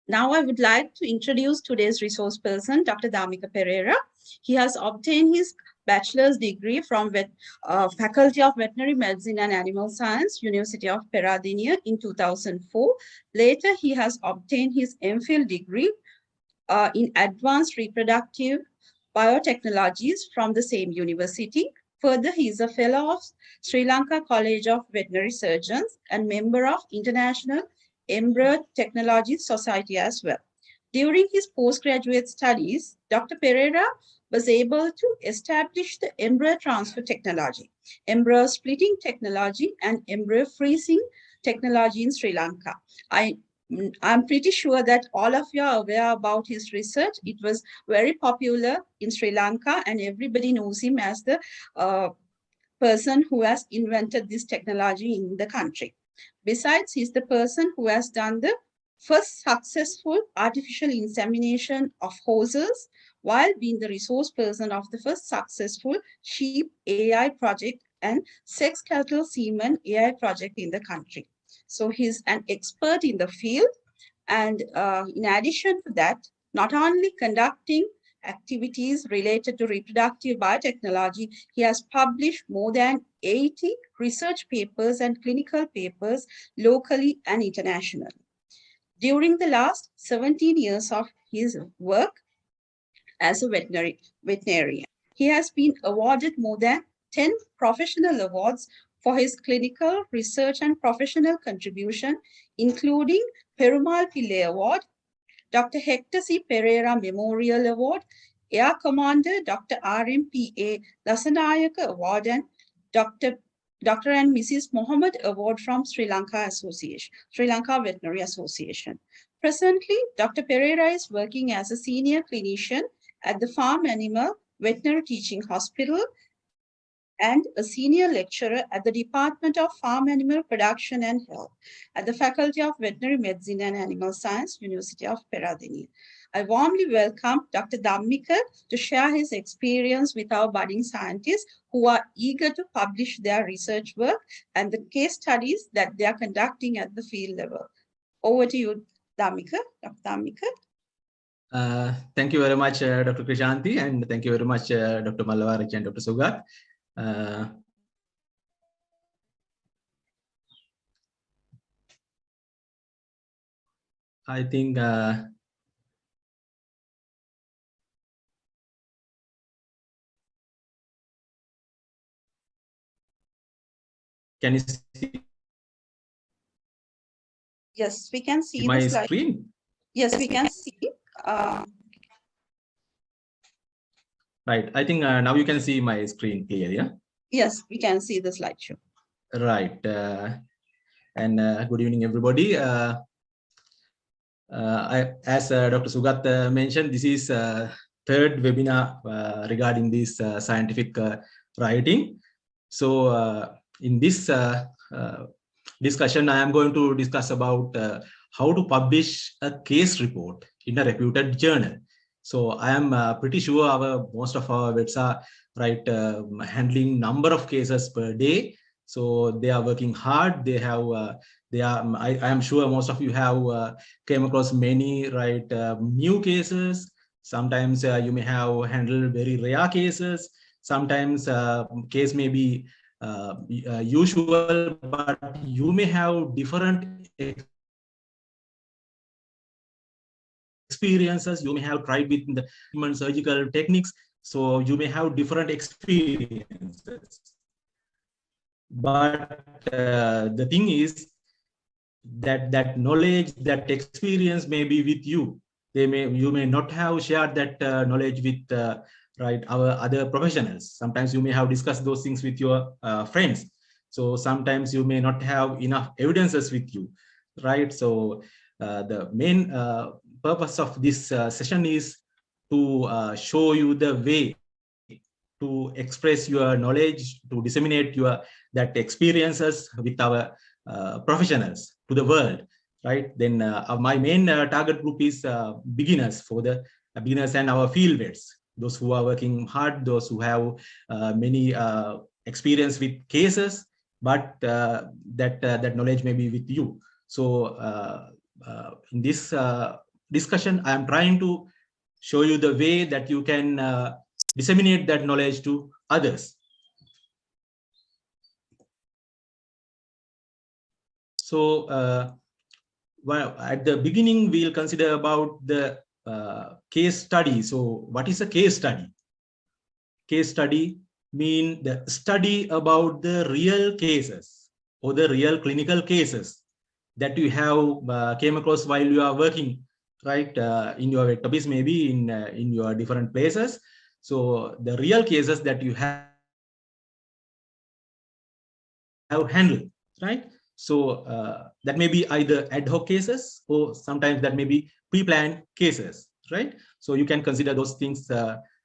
Now I would like to introduce today's resource person, Dr. Dammika Perera. He has obtained his bachelor's degree from Faculty of Veterinary Medicine and Animal Science, University of Peradeniya in 2004. Later, he has obtained his MPhil degree in Advanced Reproductive Biotechnologies from the same university. Further, he is a fellow of Sri Lanka College of Veterinary Surgeons and member of International Embryo Technology Society as well. During his postgraduate studies, Dr. Perera was able to establish the embryo transfer technology, embryo splitting technology, and embryo freezing technology in Sri Lanka. I'm pretty sure that all of you are aware about his research. It was very popular in Sri Lanka, and everybody knows him as the person who has invented this technology in the country. Besides, he's the person who has done the first successful artificial insemination of horses while being the resource person of the first successful sheep AI project and sex cattle semen AI project in the country. So he's an expert in the field. And in addition to that, not only conducting activities related to reproductive biotechnology, he has published more than 80 research papers and clinical papers locally and internationally. During the last 17 years of his work as a veterinarian, he has been awarded more than 10 professional awards for his clinical research and professional contribution, including Perumal Pillai Award, Dr. Hector C. Pereira Memorial Award, Air Commander Dr. RMPA Lasanayaka Award, and Dr. and Mrs. Mohammed Award from Sri Lanka Association, Sri Lanka Veterinary Association. Presently, Dr. Pereira is working as a senior clinician at the Farm Animal Veterinary Teaching Hospital and a senior lecturer at the Department of Farm Animal Production and Health at the Faculty of Veterinary Medicine and Animal Science, University of Peradeniya. I warmly welcome Dr. Dammika to share his experience with our budding scientists who are eager to publish their research work and the case studies that they are conducting at the field level. Over to you, Dammika. Dr. Dammika. Thank you very much, Dr. Krishanti, and thank you very much, Dr. Mallawarich and Dr. Sugat. I think can you see? Yes, we can see my the slide. Screen. Yes, we can see. Right. I think now you can see my screen clear, yeah? Yes, we can see the slideshow. Right. And good evening, everybody. As Dr. Sugat mentioned, this is third webinar regarding this scientific writing. So in this discussion, I am going to discuss about how to publish a case report in a reputed journal. So I am pretty sure most of our vets are handling number of cases per day. So they are working hard. They have I am sure most of you have came across many new cases. Sometimes you may have handled very rare cases. Sometimes case may be usual, but you may have different experiences. You may have tried with the human surgical techniques, so you may have different experiences. But the thing is that knowledge, that experience may be with you. You may not have shared that knowledge with our other professionals. Sometimes you may have discussed those things with your friends. So sometimes you may not have enough evidences with you, right? So the main purpose of this session is to show you the way to express your knowledge, to disseminate that experiences with our professionals to the world, right? Then my main target group is beginners, for the beginners and our field vets, those who are working hard, those who have many experience with cases, but that knowledge may be with you. So in this discussion, I am trying to show you the way that you can disseminate that knowledge to others. So well, at the beginning, we'll consider about the case study. So what is a case study? Case study mean the study about the real cases or the real clinical cases that you have came across while you are working, right, in your topics, maybe in your different places. So the real cases that you have handled, right? So that may be either ad hoc cases, or sometimes that may be pre-planned cases, right? So you can consider those things,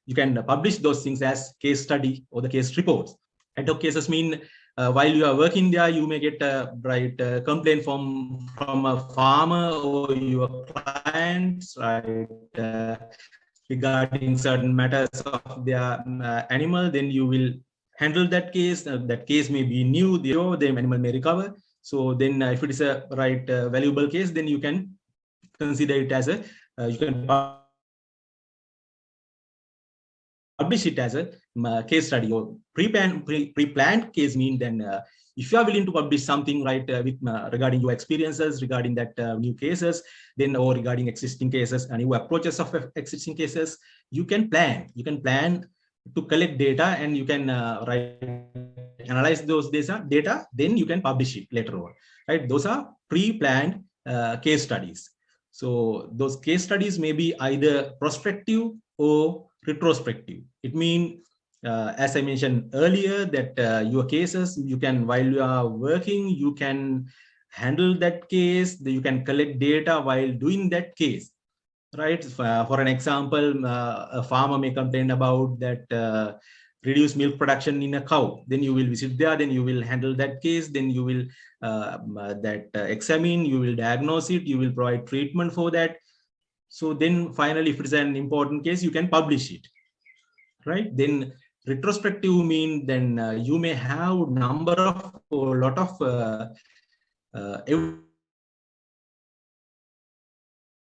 you can publish those things as case study or the case reports. Ad hoc cases mean while you are working there, you may get a complaint from a farmer or your clients, right, regarding certain matters of their animal. Then you will handle that case. That case may be new, the animal may recover. So then if it is a valuable case, then you can consider it as a you can publish it as a case study. Or pre-planned case mean then if you are willing to publish something, right, with regarding your experiences regarding that new cases, then or regarding existing cases and new approaches of existing cases, you can plan to collect data, and you can analyze those data, then you can publish it later on, right? Those are pre-planned case studies. So those case studies may be either prospective or retrospective. It means, as I mentioned earlier, that your cases, you can, while you are working, you can handle that case, you can collect data while doing that case, right? For an example, a farmer may complain about that reduced milk production in a cow. Then you will visit there, then you will handle that case, then you will examine, you will diagnose it, you will provide treatment for that. So then finally, if it's an important case, you can publish it, right? Then retrospective mean then you may have number of or lot of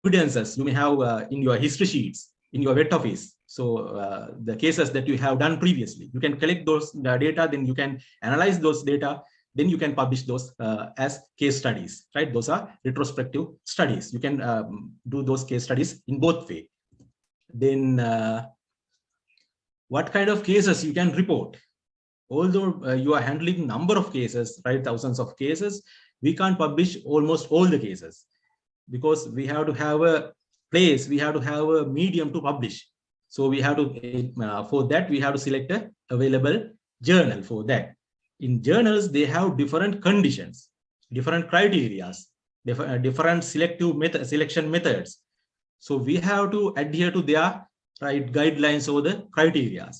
evidences you may have in your history sheets, in your vet office. So the cases that you have done previously, you can collect those data, then you can analyze those data, then you can publish those as case studies, right? Those are retrospective studies. You can do those case studies in both way. Then what kind of cases you can report? Although you are handling number of cases, right, thousands of cases, we can't publish almost all the cases, because we have to have a place, we have to have a medium to publish. So we have to, for that, we have to select a available journal for that. In journals, they have different conditions, different criteria, different selection methods. So we have to adhere to their guidelines or the criteria.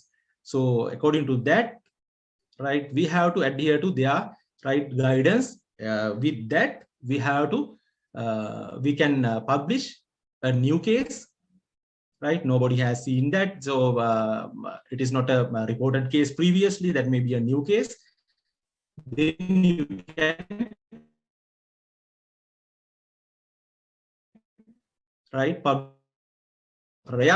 So according to that, right, we have to adhere to their guidance. With that, we have to we can publish a new case, right? Nobody has seen that, so it is not a reported case previously. That may be a new case. Then you can rare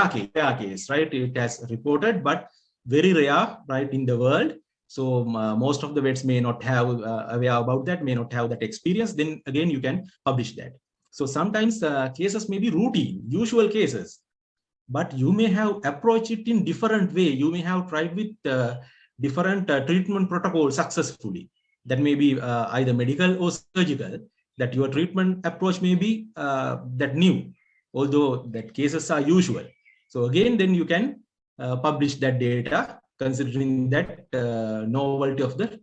case, right? It has reported, but very rare, right, in the world. So most of the vets may not have aware about that, may not have that experience. Then again, you can publish that. So sometimes cases may be routine, usual cases, but you may have approached it in different way. You may have tried with different treatment protocols successfully. That may be either medical or surgical. That your treatment approach may be that new, although that cases are usual. So again, then you can publish that data, considering that novelty of the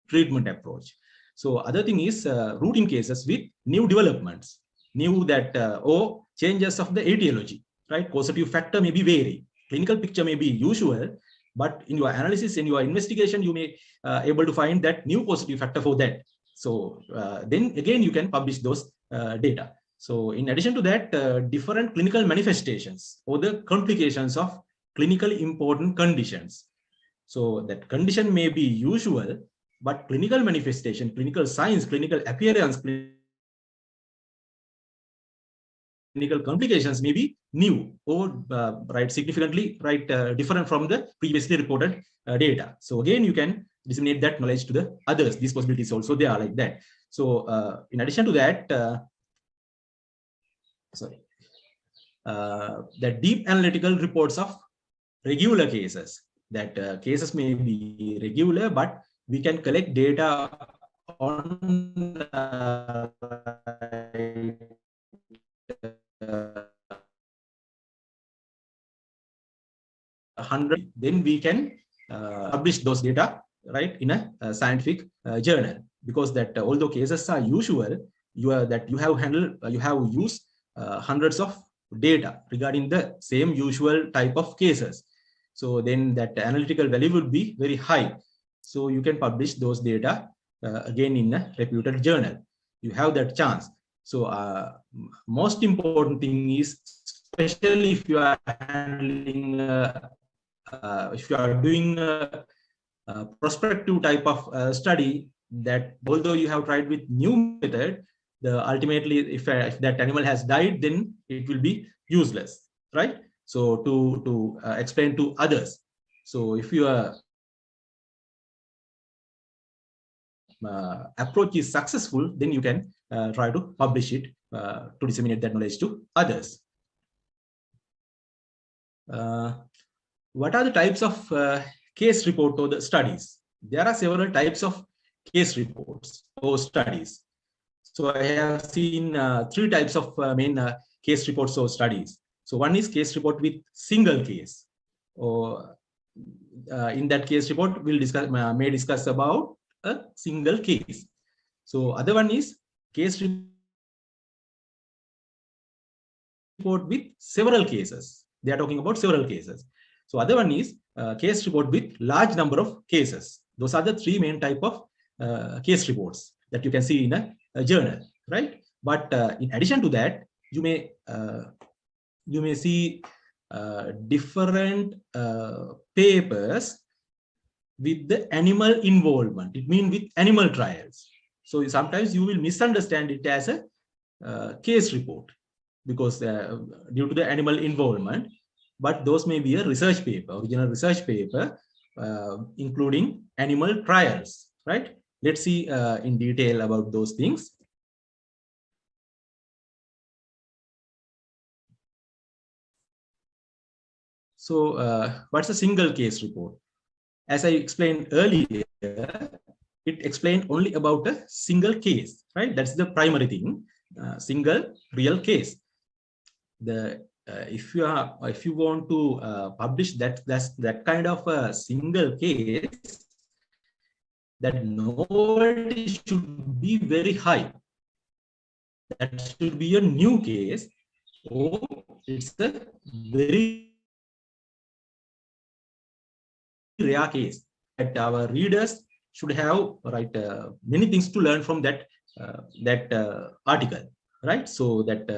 treatment approach. So other thing is routine cases with new developments, new that or changes of the etiology, right? Causative factor may be vary. Clinical picture may be usual, but in your analysis, in your investigation, you may able to find that new causative factor for that. So then again, you can publish those data. So in addition to that, different clinical manifestations or the complications of clinically important conditions. So that condition may be usual, but clinical manifestation, clinical signs, clinical appearance, clinical clinical complications may be new or right significantly different from the previously reported data. So again, you can disseminate that knowledge to the others. These possibilities also they are like that. So in addition to that, the deep analytical reports of regular cases, that cases may be regular, but we can collect data on uh, 100, then we can publish those data right in a scientific journal, because that although cases are usual, you have used hundreds of data regarding the same usual type of cases. So then that analytical value would be very high. So you can publish those data again in a reputed journal. You have that chance. So most important thing is, especially if you are handling if you are doing a prospective type of study, that although you have tried with new method, the ultimately if that animal has died, then it will be useless, right? So to explain to others. So if your approach is successful, then you can try to publish it to disseminate that knowledge to others. What are the types of case report or the studies? There are several types of case reports or studies. So I have seen three types of main case reports or studies. So one is case report with single case, or in that case report we'll may discuss about a single case. So other one is case report with several cases. They are talking about several cases. So other one is case report with large number of cases. Those are the three main type of case reports that you can see in a journal, right? But in addition to that, you may see different papers with the animal involvement. It means with animal trials. So sometimes you will misunderstand it as a case report, because due to the animal involvement, but those may be a research paper, original research paper, including animal trials, right? Let's see in detail about those things. So what's a single case report? As I explained earlier, it explained only about a single case, right? That's the primary thing, single real case. If you want to publish that kind of a single case, that novelty should be very high. That should be a new case, or it's a very rare case, that our readers should have many things to learn from that article, right? So that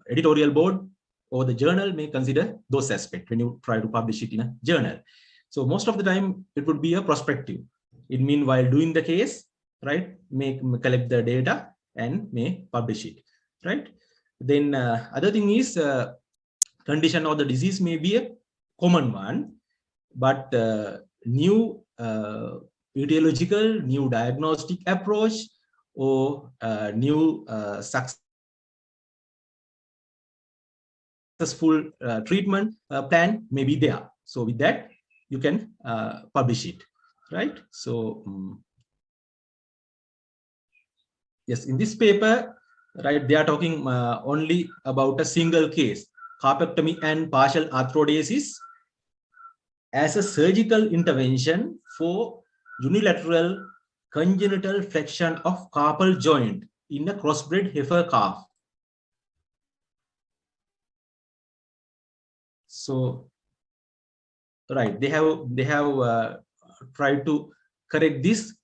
editorial board or the journal may consider those aspects when you try to publish it in a journal. So most of the time it would be a prospective. It means while doing the case, right, may collect the data and may publish it, right? Then other thing is condition or the disease may be a common one, but new etiological, new diagnostic approach, or new successful treatment plan may be there. So with that, you can publish it, right? So yes, in this paper, right, they are talking only about a single case, carpectomy and partial arthrodesis as a surgical intervention for unilateral congenital flexion of carpal joint in a crossbred heifer calf. So, right, they have tried to correct this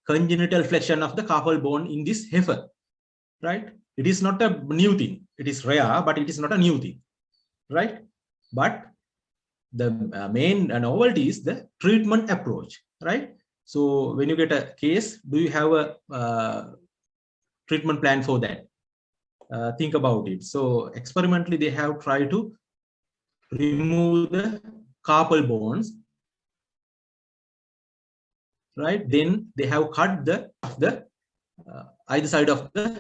congenital flexion of the carpal bone in this heifer, right? It is not a new thing. It is rare, but it is not a new thing, right? But the main novelty is the treatment approach, right? So when you get a case, do you have a treatment plan for that? think about it. So experimentally, they have tried to remove the carpal bones, right? Then they have cut the either side of the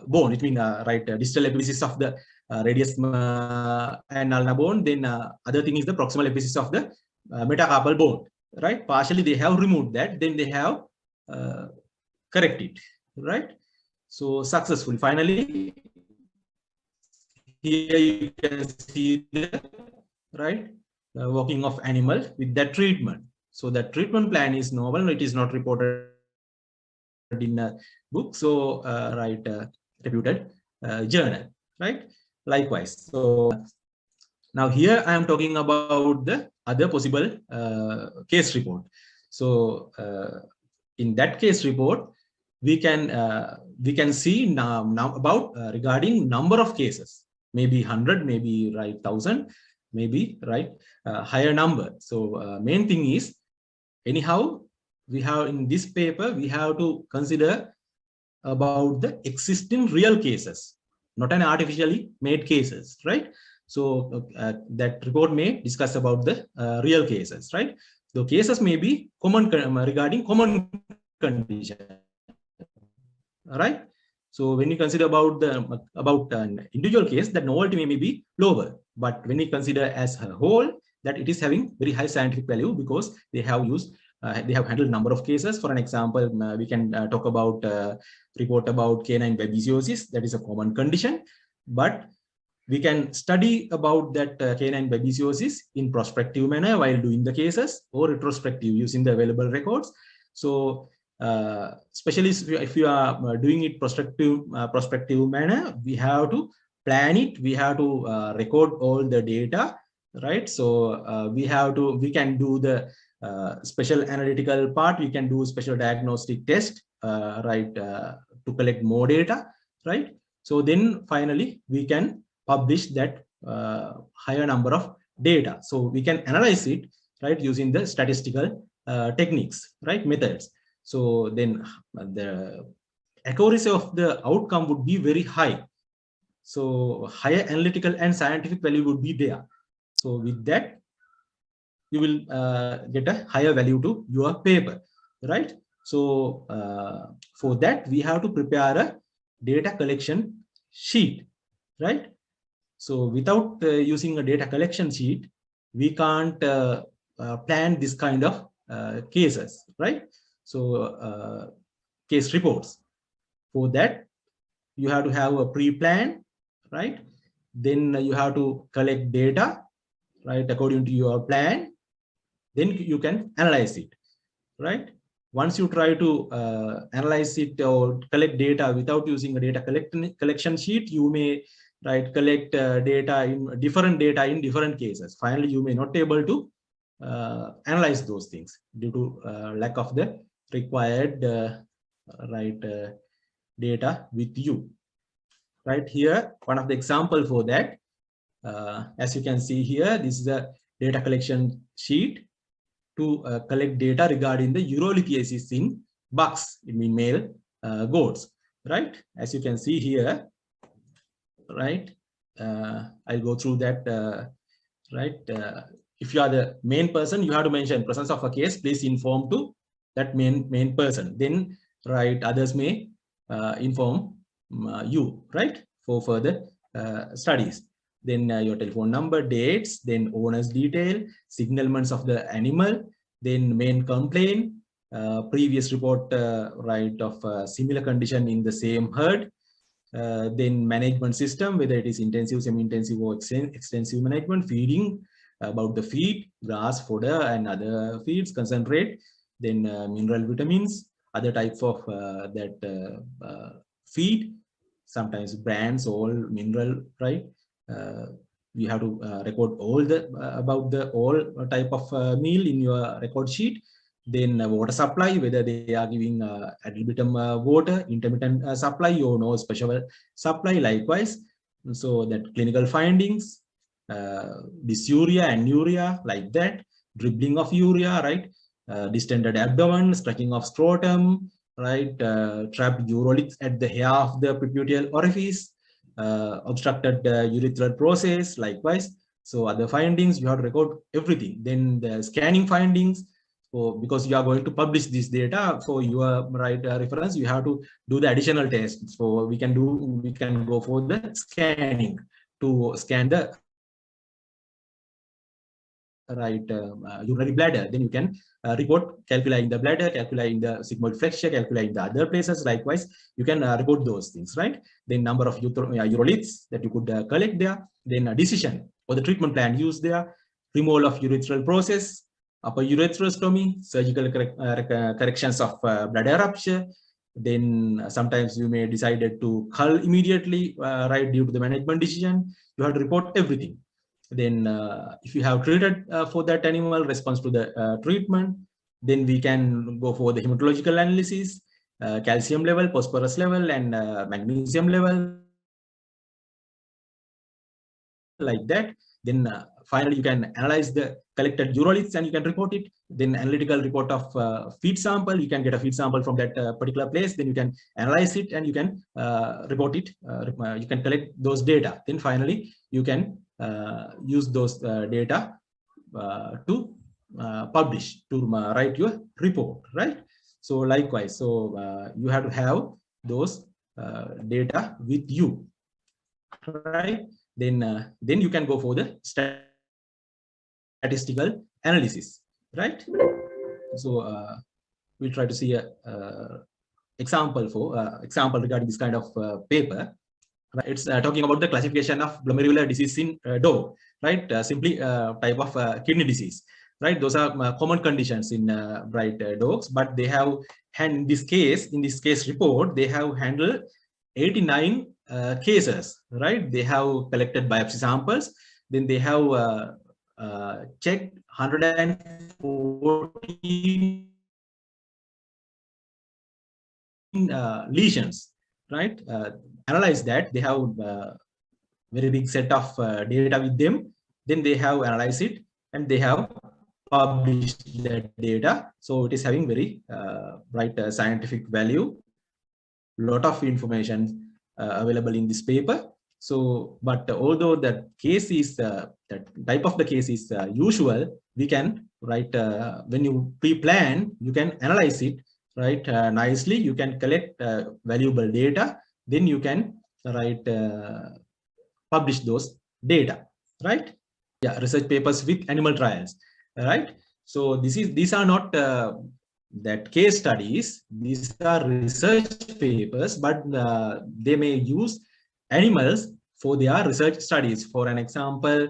bone, which means right distal epiphysis of the radius and ulnar bone. Then other thing is the proximal epiphysis of the metacarpal bone, right? Partially they have removed that, then they have corrected, right? So successfully, finally, here you can see the right walking of animal with that treatment. So that treatment plan is novel. It is not reported in a book. So reputed journal, right? Likewise. So now here I am talking about the other possible case report. So in that case report, we can see now about regarding number of cases, maybe 100, maybe right 1,000, maybe right higher number. So main thing is, anyhow, we have in this paper, we have to consider about the existing real cases, not an artificially made cases, right? So that report may discuss about the real cases, right? The cases may be common regarding common condition, right? So when you consider about an individual case, that novelty may be lower, but when you consider as a whole, that it is having very high scientific value because they have used they have handled number of cases. For an example, we can talk about report about canine babesiosis. That is a common condition, but we can study about that canine babesiosis in prospective manner while doing the cases, or retrospective using the available records. So especially if you are doing it prospective manner, we have to plan it, we have to record all the data, right? So we can do the special analytical part, we can do special diagnostic test, right, to collect more data, right? So then finally we can publish that higher number of data, so we can analyze it, right, using the statistical techniques, right, methods. So then the accuracy of the outcome would be very high. So higher analytical and scientific value would be there. So with that, you will get a higher value to your paper, right? So for that, we have to prepare a data collection sheet, right? So without using a data collection sheet, we can't plan this kind of cases, right? So case reports. For that, you have to have a pre-plan, right? Then you have to collect data, right, according to your plan. Then you can analyze it, right? Once you try to analyze it or collect data without using a data collection sheet, you may collect data in different cases. Finally, you may not be able to analyze those things due to lack of the required data with you. Right here, one of the example for that, as you can see here, this is a data collection sheet to collect data regarding the urolithiasis in bucks, in male goats, right? As you can see here, right? I'll go through that, right? If you are the main person, you have to mention presence of a case, please inform to that main person. Then, right, others may inform you, right, for further studies. Then your telephone number, dates, then owner's detail, signalments of the animal, then main complaint, previous report, right, of similar condition in the same herd, then management system, whether it is intensive, semi-intensive, or extensive management, feeding, about the feed, grass, fodder, and other feeds, concentrate, then mineral vitamins, other types of feed, sometimes brands, all mineral, right? You have to record all the about the all type of meal in your record sheet. Then water supply, whether they are giving ad libitum water, intermittent supply, or no special supply, likewise. So that clinical findings, dysuria and urea, like that, dribbling of urea, right? Distended abdomen, stretching of scrotum, right, trapped uroliths at the hair of the prepudial orifice, obstructed urethral process, likewise. So other findings, you have to record everything. Then the scanning findings, so because you are going to publish this data for your reference, you have to do the additional tests. So we can go for the scanning to scan the urinary bladder. Then you can report calculi in the bladder, calculi in the sigmoid flexure, calculi in the other places. Likewise, you can report those things, right? Then number of uroliths that you could collect there. Then a decision or the treatment plan used there. Removal of urethral process, upper ureterostomy, surgical corrections of bladder rupture. Then sometimes you may decided to cull immediately, right, due to the management decision. You have to report everything. Then if you have treated for that animal, response to the treatment, then we can go for the hematological analysis, calcium level, phosphorus level, and magnesium level, like that. Then finally, you can analyze the collected uroliths and you can report it. Then analytical report of feed sample, you can get a feed sample from that particular place. Then you can analyze it and you can report it. You can collect those data. Then finally, you can use those data to publish, to write your report, right? So likewise, so you have to have those data with you, right? Then you can go for the statistical analysis, right? So we'll try to see a example regarding this kind of paper. It's talking about the classification of glomerular disease in dog, right? Simply type of kidney disease, right? Those are common conditions in dogs, but they have, and in this case report, they have handled 89 cases, right? They have collected biopsy samples, then they have checked 114 lesions, right? Analyze that. They have very big set of data with them. Then they have analyzed it and they have published that data. So it is having very scientific value. Lot of information available in this paper. So, but although that case is that type of the case is usual, we can write when you pre-plan, you can analyze it, right, nicely. You can collect valuable data. Then you can write publish those data, right? Yeah, research papers with animal trials, right? So these are not that case studies. These are research papers, but they may use animals for their research studies. For an example,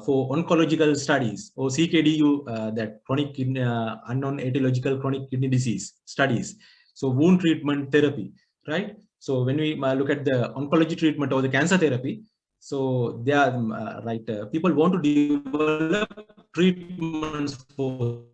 for oncological studies or CKDU, that chronic unknown etiological chronic kidney disease studies. So wound treatment therapy, right? So when we look at the oncology treatment or the cancer therapy, so they are people want to develop treatments for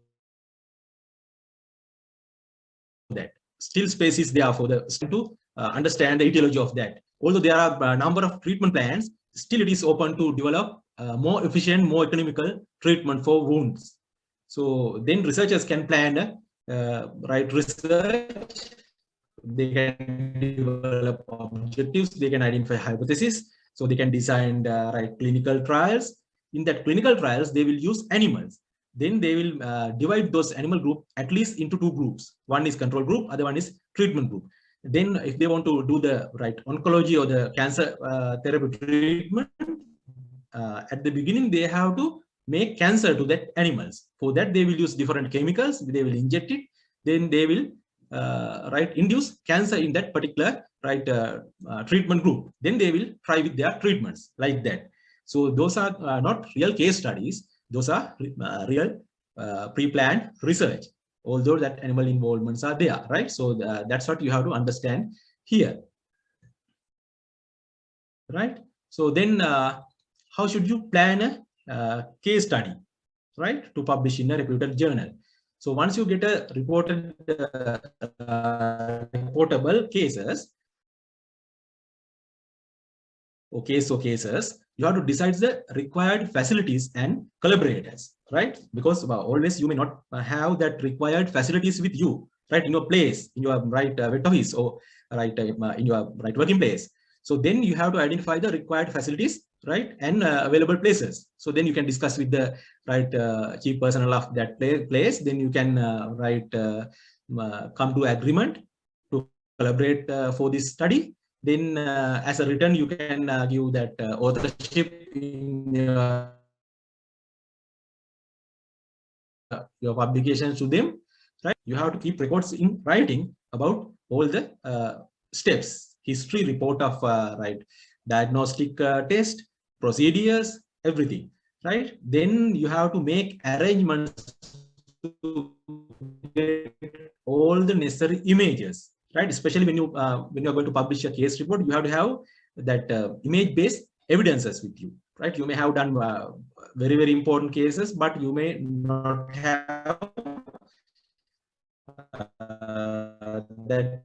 that. Still space is there for the to understand the etiology of that. Although there are a number of treatment plans, still it is open to develop more efficient, more economical treatment for wounds. So then researchers can plan research. They can develop objectives. They can identify hypotheses. So they can design clinical trials. In that clinical trials, they will use animals. Then they will divide those animal group at least into two groups. One is control group, other one is treatment group. Then if they want to do the oncology or the cancer therapy treatment, at the beginning, they have to make cancer to that animals. For that, they will use different chemicals. They will inject it. Then they will induce cancer in that particular treatment group. Then they will try with their treatments like that. So those are not real case studies. Those are real pre-planned research, although that animal involvements are there, right? So that's what you have to understand here, right? So then how should you plan a case study, right, to publish in a reputed journal? So once you get a reportable cases or cases, you have to decide the required facilities and collaborators, right? Because always you may not have that required facilities with you. right, in your place, in your wet office, or in your working place. So then you have to identify the required facilities, right, and available places. So then you can discuss with the chief personnel of that place. Then you can come to agreement to collaborate for this study. Then as a return, you can give that authorship in your publications to them, right? You have to keep records in writing about all the steps, history, report of diagnostic test, procedures, everything, right? Then you have to make arrangements to get all the necessary images, right? Especially when you are going to publish a case report, you have to have that image-based evidences with you, right? You may have done very important cases, but you may not have that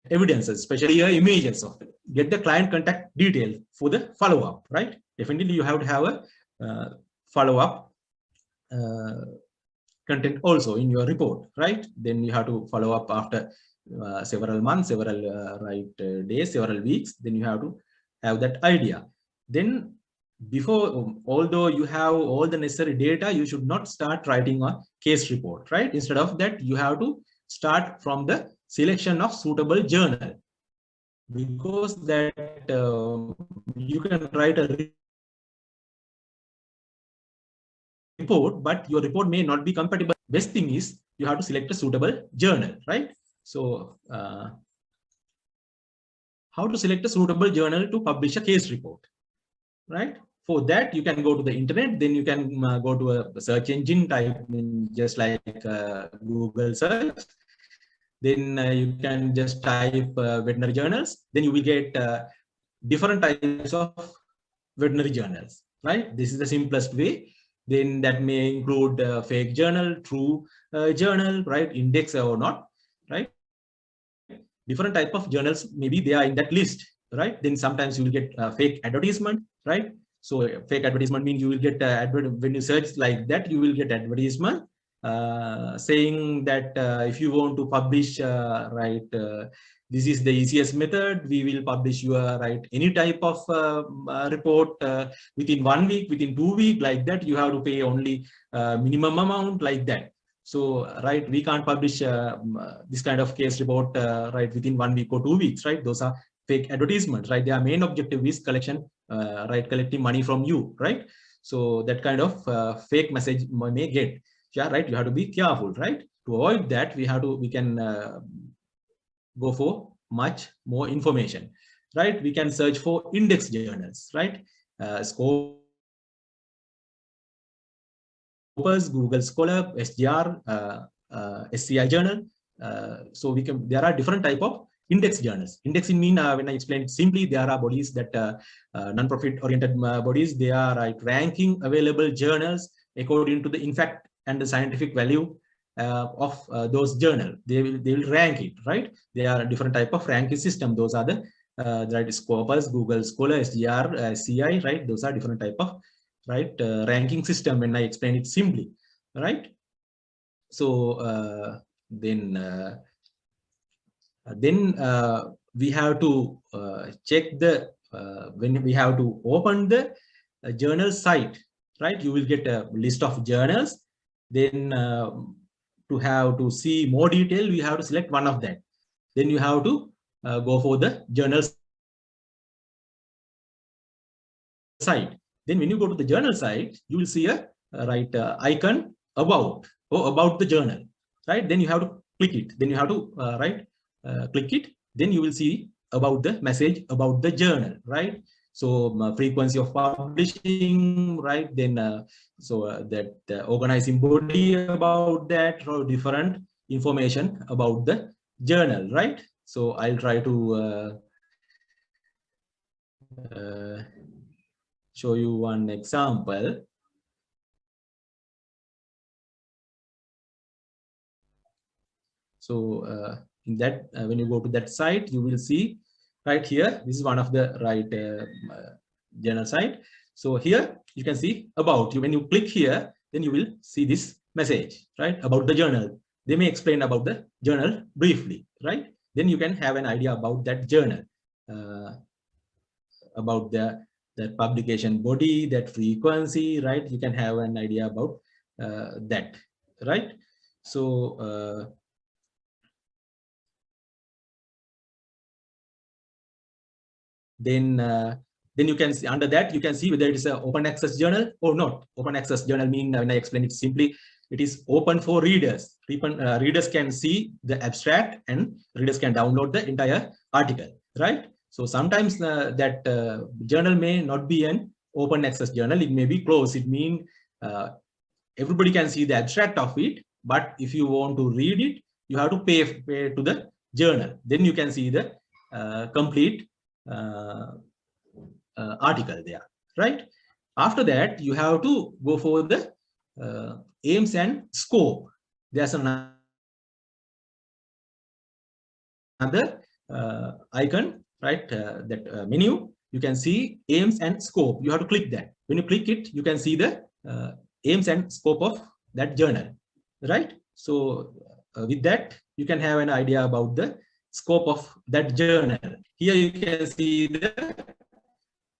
evidences, especially images of it. Get the client contact details for the follow-up, right? Definitely you have to have a follow-up content also in your report, right? Then you have to follow up after several months, several days, several weeks. Then you have to have that idea. Then before, although you have all the necessary data, you should not start writing a case report, right? Instead of that, you have to start from the selection of suitable journal, because that you can write a report, but your report may not be compatible. Best thing is you have to select a suitable journal, right? So how to select a suitable journal to publish a case report, right? For that, you can go to the internet. Then you can go to a search engine, type in just like Google search. Then you can just type veterinary journals. Then you will get different types of veterinary journals, right? This is the simplest way. Then that may include fake journal, true journal, right? Index or not, right? Different type of journals, maybe they are in that list, right? Then sometimes you will get fake advertisement, right? So fake advertisement means you will get when you search like that, you will get advertisement saying that if you want to publish this is the easiest method, we will publish your any type of report within 1 week, within 2 weeks, like that. You have to pay only minimum amount, like that. So we can't publish this kind of case report within 1 week or 2 weeks, right? Those are fake advertisements, right? Their main objective is collecting money from you, right? So that kind of fake message may get, yeah, right? You have to be careful, right? To avoid that, we can go for much more information, right? We can search for index journals, right? Google Scholar, SGR, SCI journal. So there are different type of index journals. Indexing mean, when I explain it simply, there are bodies that non-profit oriented bodies. They are ranking available journals according to the impact and the scientific value of those journal. They will rank it, right? There are different type of ranking system. Those are the Scopus, Google Scholar, SGR, SCI, right? Those are different type of ranking system when I explain it simply, right? So then we have to check the when we have to open the journal site, right? You will get a list of journals. Then to see more detail, we have to select one of them. Then you have to go for the journal site. Then when you go to the journal site, you will see a icon about the journal, right? Then you have to click it. Then you have to click it. Then you will see about the message about the journal, right? So frequency of publishing, right? Then that organizing body about that, or different information about the journal, right? So I'll try to show you one example. So in that, when you go to that site, you will see right here, this is one of the journal site. So here you can see about you. When you click here, then you will see this message, right, about the journal. They may explain about the journal briefly, right? Then you can have an idea about that journal, about the publication body, that frequency, right? You can have an idea about that, right? So then you can see under that, you can see whether it is an open access journal or not. Open access journal mean, when I explain it simply, it is open for readers. Readers can see the abstract and readers can download the entire article, right? So sometimes that journal may not be an open access journal. It may be closed. It means everybody can see the abstract of it, but if you want to read it, you have to pay to the journal. Then you can see the complete article there, right? After that, you have to go for the aims and scope. There's another icon, right? That menu, you can see aims and scope. You have to click that. When you click it, you can see the aims and scope of that journal, right? So with that, you can have an idea about the scope of that journal. Here you can see the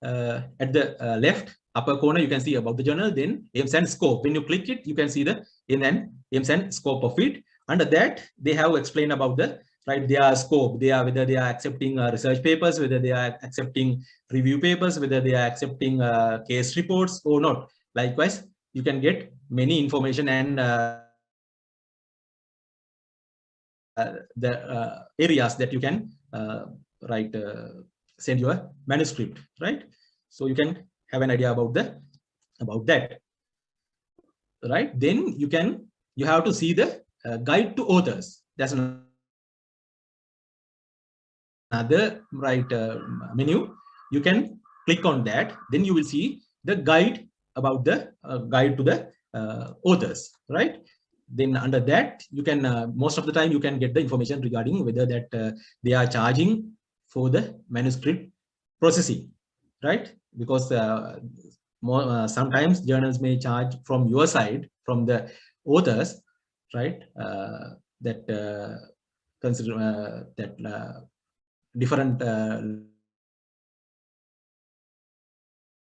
at the left upper corner, you can see about the journal, then aims and scope. When you click it, you can see the aims and scope of it. Under that, they have explained about the, right, their scope. They are whether they are accepting research papers, whether they are accepting review papers, whether they are accepting case reports or not. Likewise, you can get many information and the areas that you can write send your manuscript, right? So you can have an idea about that, right? Then you have to see the guide to authors. That's another right menu. You can click on that. Then you will see the guide about the guide to the authors, right? Then under that, you can most of the time you can get the information regarding whether that they are charging for the manuscript processing, right? Because sometimes journals may charge from your side, from the authors, right? That consider that different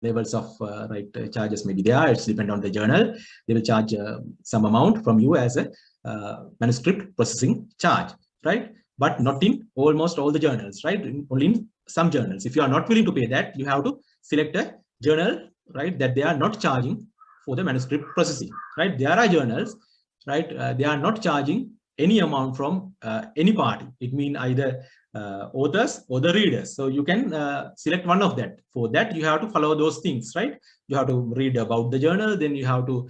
levels of right charges may be there. It's depend on the journal. They will charge some amount from you as a manuscript processing charge, right? But not in almost all the journals, right? Only in some journals. If you are not willing to pay that, you have to select a journal, right, that they are not charging for the manuscript processing, right? There are journals, right, they are not charging any amount from any party. It means either authors or the readers. So you can select one of that. For that, you have to follow those things, right? You have to read about the journal, then you have to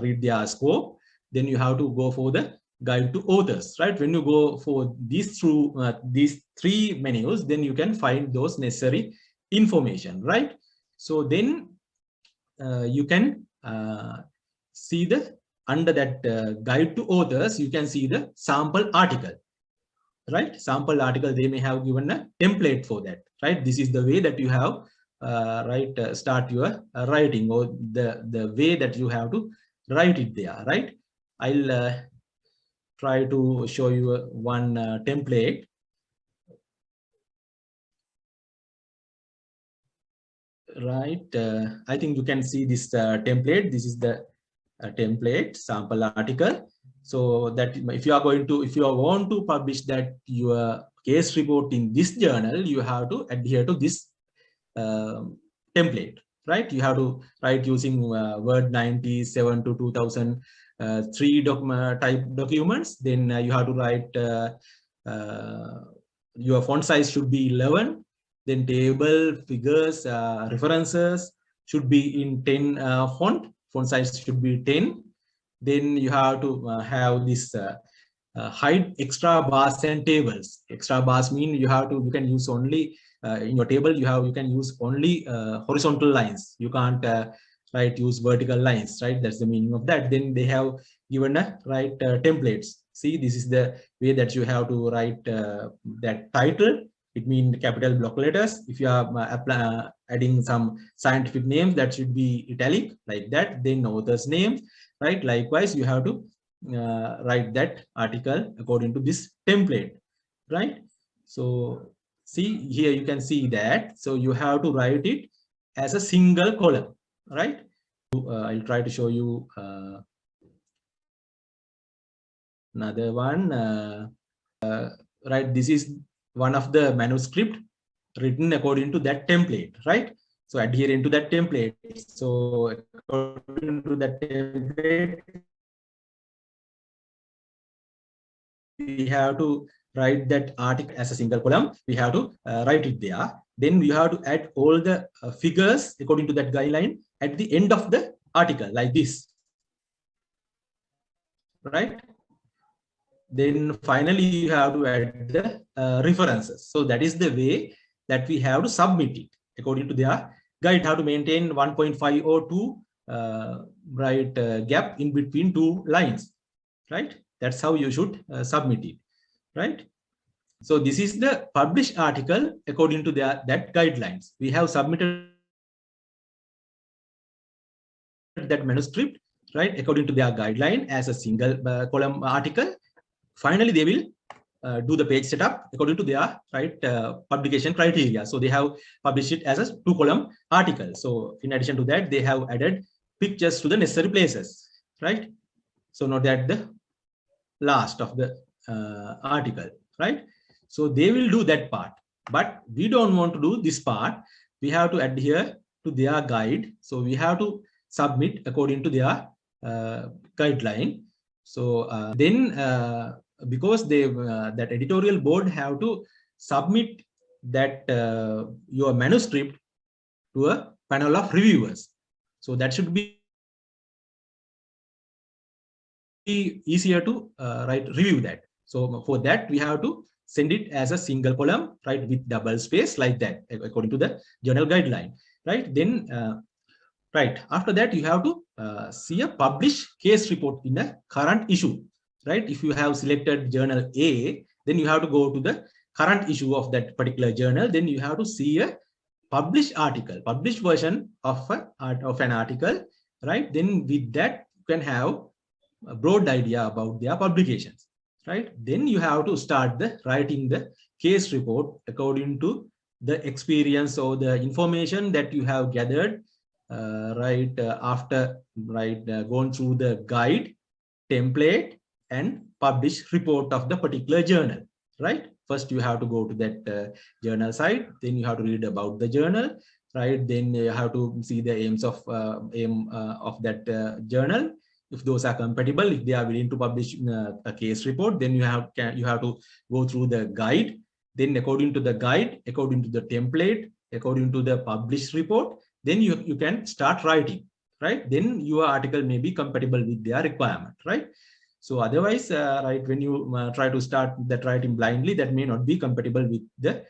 read their scope, then you have to go for the guide to authors, right? When you go for these three menus, then you can find those necessary information, right? So then you can see the under that guide to authors, you can see the sample article, right? Sample article, they may have given a template for that, right? This is the way that you have start your writing, or the way that you have to write it there, right? I'll try to show you one template. Right, I think you can see this template. This is the template sample article. So that if you want to publish that your case report in this journal, you have to adhere to this template, right? You have to write using Word 97 to 2003 type documents. Then you have to write your font size should be 11. Then table, figures, references should be in 10 font size should be 10. Then you have to have this hide extra bars and tables. Extra bars mean you can use only in your table, you can use only horizontal lines. You can't use vertical lines, right? That's the meaning of that. Then they have given templates. See, this is the way that you have to write that title. It means capital block letters. If you are adding some scientific names, that should be italic, like that. Then author's name, right? Likewise, you have to write that article according to this template, right? So see here, you can see that. So you have to write it as a single column, right? I'll try to show you another one. Right, this is one of the manuscript written according to that template, right? So adhering to that template. So according to that template, we have to write that article as a single column. We have to write it there. Then we have to add all the figures according to that guideline at the end of the article, like this, right? Then finally you have to add the references. So that is the way that we have to submit it according to their guide. How to maintain 1.5 or 2 gap in between two lines, right? That's how you should submit it, right? So this is the published article according to that guidelines. We have submitted that manuscript, right, according to their guideline as a single column article. Finally, they will do the page setup according to their publication criteria. So they have published it as a 2-column article. So in addition to that, they have added pictures to the necessary places, right? So not at the last of the article, right? So they will do that part, but we don't want to do this part. We have to adhere to their guide. So we have to submit according to their guideline. So then because they that editorial board have to submit that your manuscript to a panel of reviewers. So that should be easier to review that. So for that, we have to send it as a single column, right, with double space like that, according to the journal guideline, right? Then, right, after that, you have to see a published case report in a current issue, right? If you have selected journal A, then you have to go to the current issue of that particular journal. Then you have to see a published article, published version of an article, right? Then with that, you can have a broad idea about their publications, right? Then you have to start writing the case report according to the experience or the information that you have gathered, after going through the guide, template, and published report of the particular journal, right? First, you have to go to that journal site. Then you have to read about the journal, right? Then you have to see the aims of that journal. If those are compatible, if they are willing to publish a case report, then you have to go through the guide. Then according to the guide, according to the template, according to the published report, then you can start writing, right? Then your article may be compatible with their requirement, right? So otherwise, when you try to start that writing blindly, that may not be compatible with the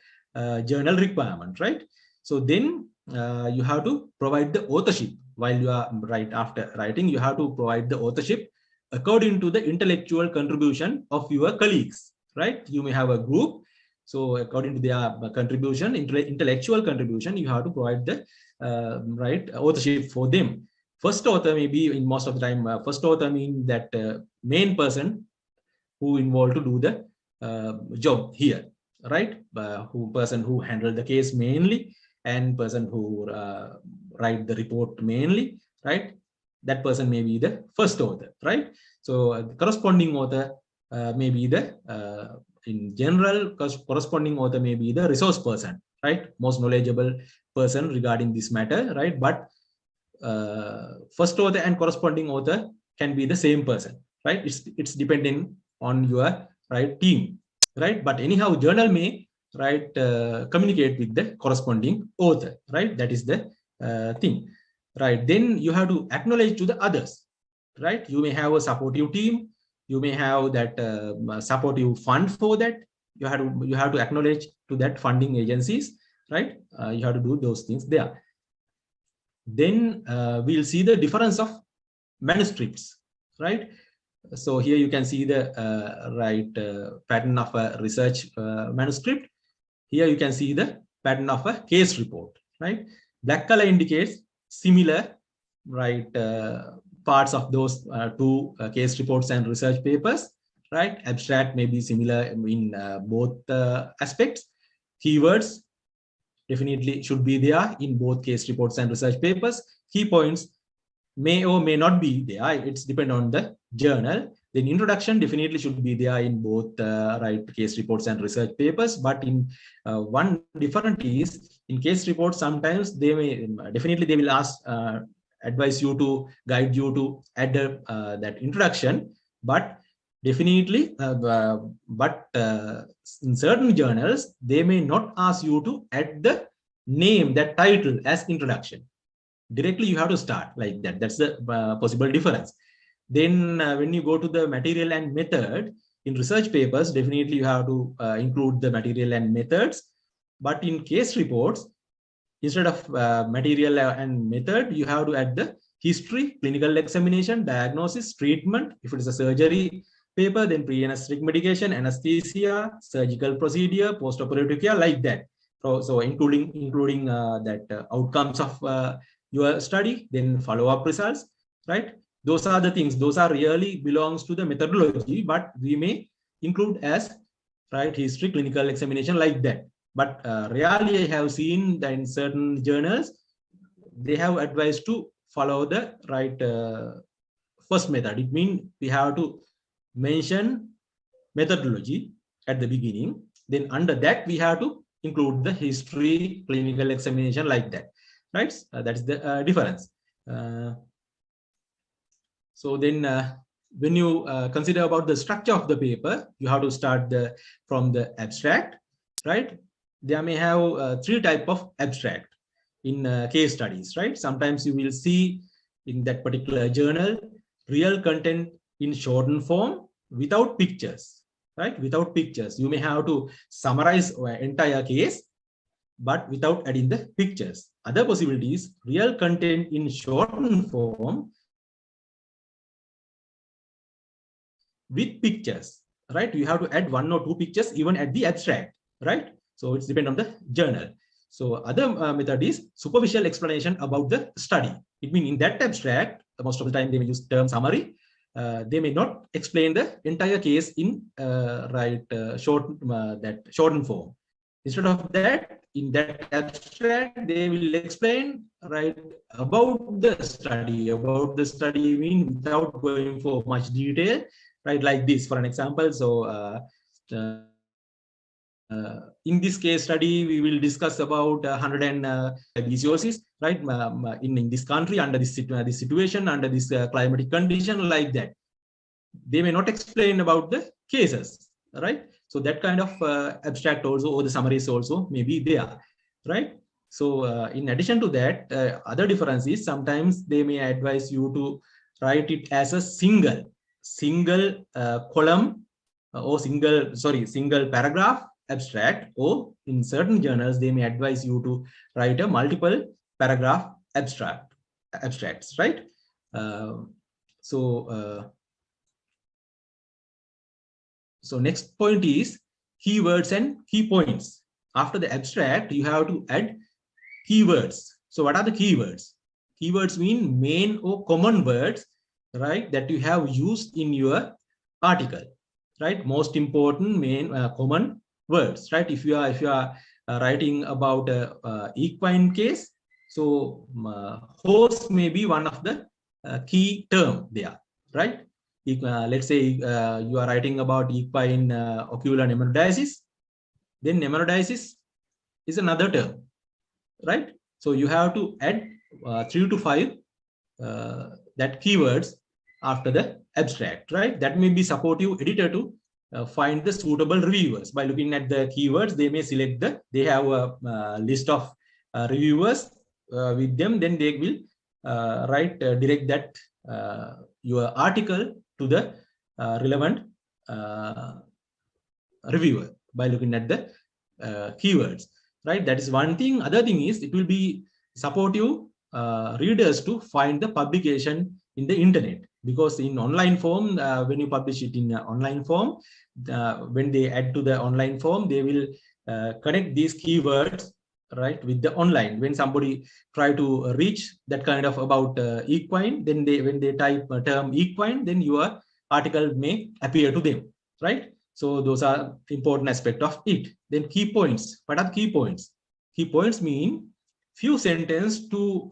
journal requirement, right? So then you have to provide the authorship. While you are after writing, you have to provide the authorship according to the intellectual contribution of your colleagues, right? You may have a group. So according to their contribution, intellectual contribution, you have to provide the authorship for them. First author may be, in most of the time, first author means that main person who involved to do the job here, right? Person who handled the case mainly, and person who write the report mainly, right? That person may be the first author, right? So the corresponding author may be the, in general, corresponding author may be the resource person, right? Most knowledgeable person regarding this matter, right? But first author and corresponding author can be the same person, right? It's depending on your team, right? But anyhow, journal may communicate with the corresponding author, right? That is the thing, right? Then you have to acknowledge to the others, right? You may have a supportive team, you may have that supportive fund for that. You have to acknowledge to that funding agencies, right? You have to do those things there. Then we'll see the difference of manuscripts, right? So here you can see the pattern of a research manuscript. Here you can see the pattern of a case report, right? Black color indicates similar, parts of those two case reports and research papers, right? Abstract may be similar in both aspects. Keywords definitely should be there in both case reports and research papers. Key points may or may not be there. It's depend on the journal. Then introduction definitely should be there in both right case reports and research papers. But in one different is in case reports, sometimes they may definitely they will ask advise you to guide you to add that introduction. But definitely, in certain journals, they may not ask you to add the name, that title as introduction. Directly you have to start like that. That's the possible difference. Then when you go to the material and method in research papers, definitely you have to include the material and methods. But in case reports, instead of material and method, you have to add the history, clinical examination, diagnosis, treatment. If it is a surgery paper, then pre-anesthetic medication, anesthesia, surgical procedure, post-operative care, like that. So including that outcomes of your study, then follow-up results, right? Those are the things. Those are really belongs to the methodology, but we may include as right history, clinical examination, like that. But rarely I have seen that in certain journals, they have advised to follow the right first method. It means we have to mention methodology at the beginning. Then under that, we have to include the history, clinical examination, like that, right? That's the difference. So then when you consider about the structure of the paper, you have to start from the abstract, right? There may have three types of abstract in case studies, right? Sometimes you will see in that particular journal, real content in shortened form without pictures, right? Without pictures. You may have to summarize entire case, but without adding the pictures. Other possibilities, real content in shortened form with pictures, right? You have to add 1 or 2 pictures even at the abstract, right? So it's depend on the journal. So other method is superficial explanation about the study. It means in that abstract, most of the time they may use term summary. They may not explain the entire case in shortened form. Instead of that, in that abstract, they will explain right about the study. About the study mean without going for much detail, right? Like this, for an example. So in this case study, we will discuss about 100 BCOCs, right? In this country, under this situation, under this climatic condition, like that. They may not explain about the cases, right? So that kind of abstract also, or the summaries also may be there, right? So in addition to that, other difference is sometimes they may advise you to write it as a single column or single paragraph abstract, or in certain journals they may advise you to write a multiple paragraph abstracts, right? So next point is keywords and key points. After the abstract, you have to add keywords. So what are the keywords? Keywords mean main or common words, right, that you have used in your article, right? Most important main common words, right? If you are writing about equine case, so horse may be one of the key term there, right? Let's say you are writing about equine ocular pneumodiasis, then pneumodiasis is another term, right? So you have to add 3 to 5 that keywords after the abstract, right? That may be supportive editor to find the suitable reviewers. By looking at the keywords, they may select they have a list of reviewers with them, then they will direct that your article to the relevant reviewer by looking at the keywords, right? That is one thing. Other thing is it will be supportive readers to find the publication in the internet, because in online form, when you publish it in online form, when they add to the online form, they will connect these keywords right, with the online. When somebody try to reach that kind of about equine, then when they type a term equine, then your article may appear to them, right? So those are important aspect of it. Then key points. What are key points? Key points mean few sentences to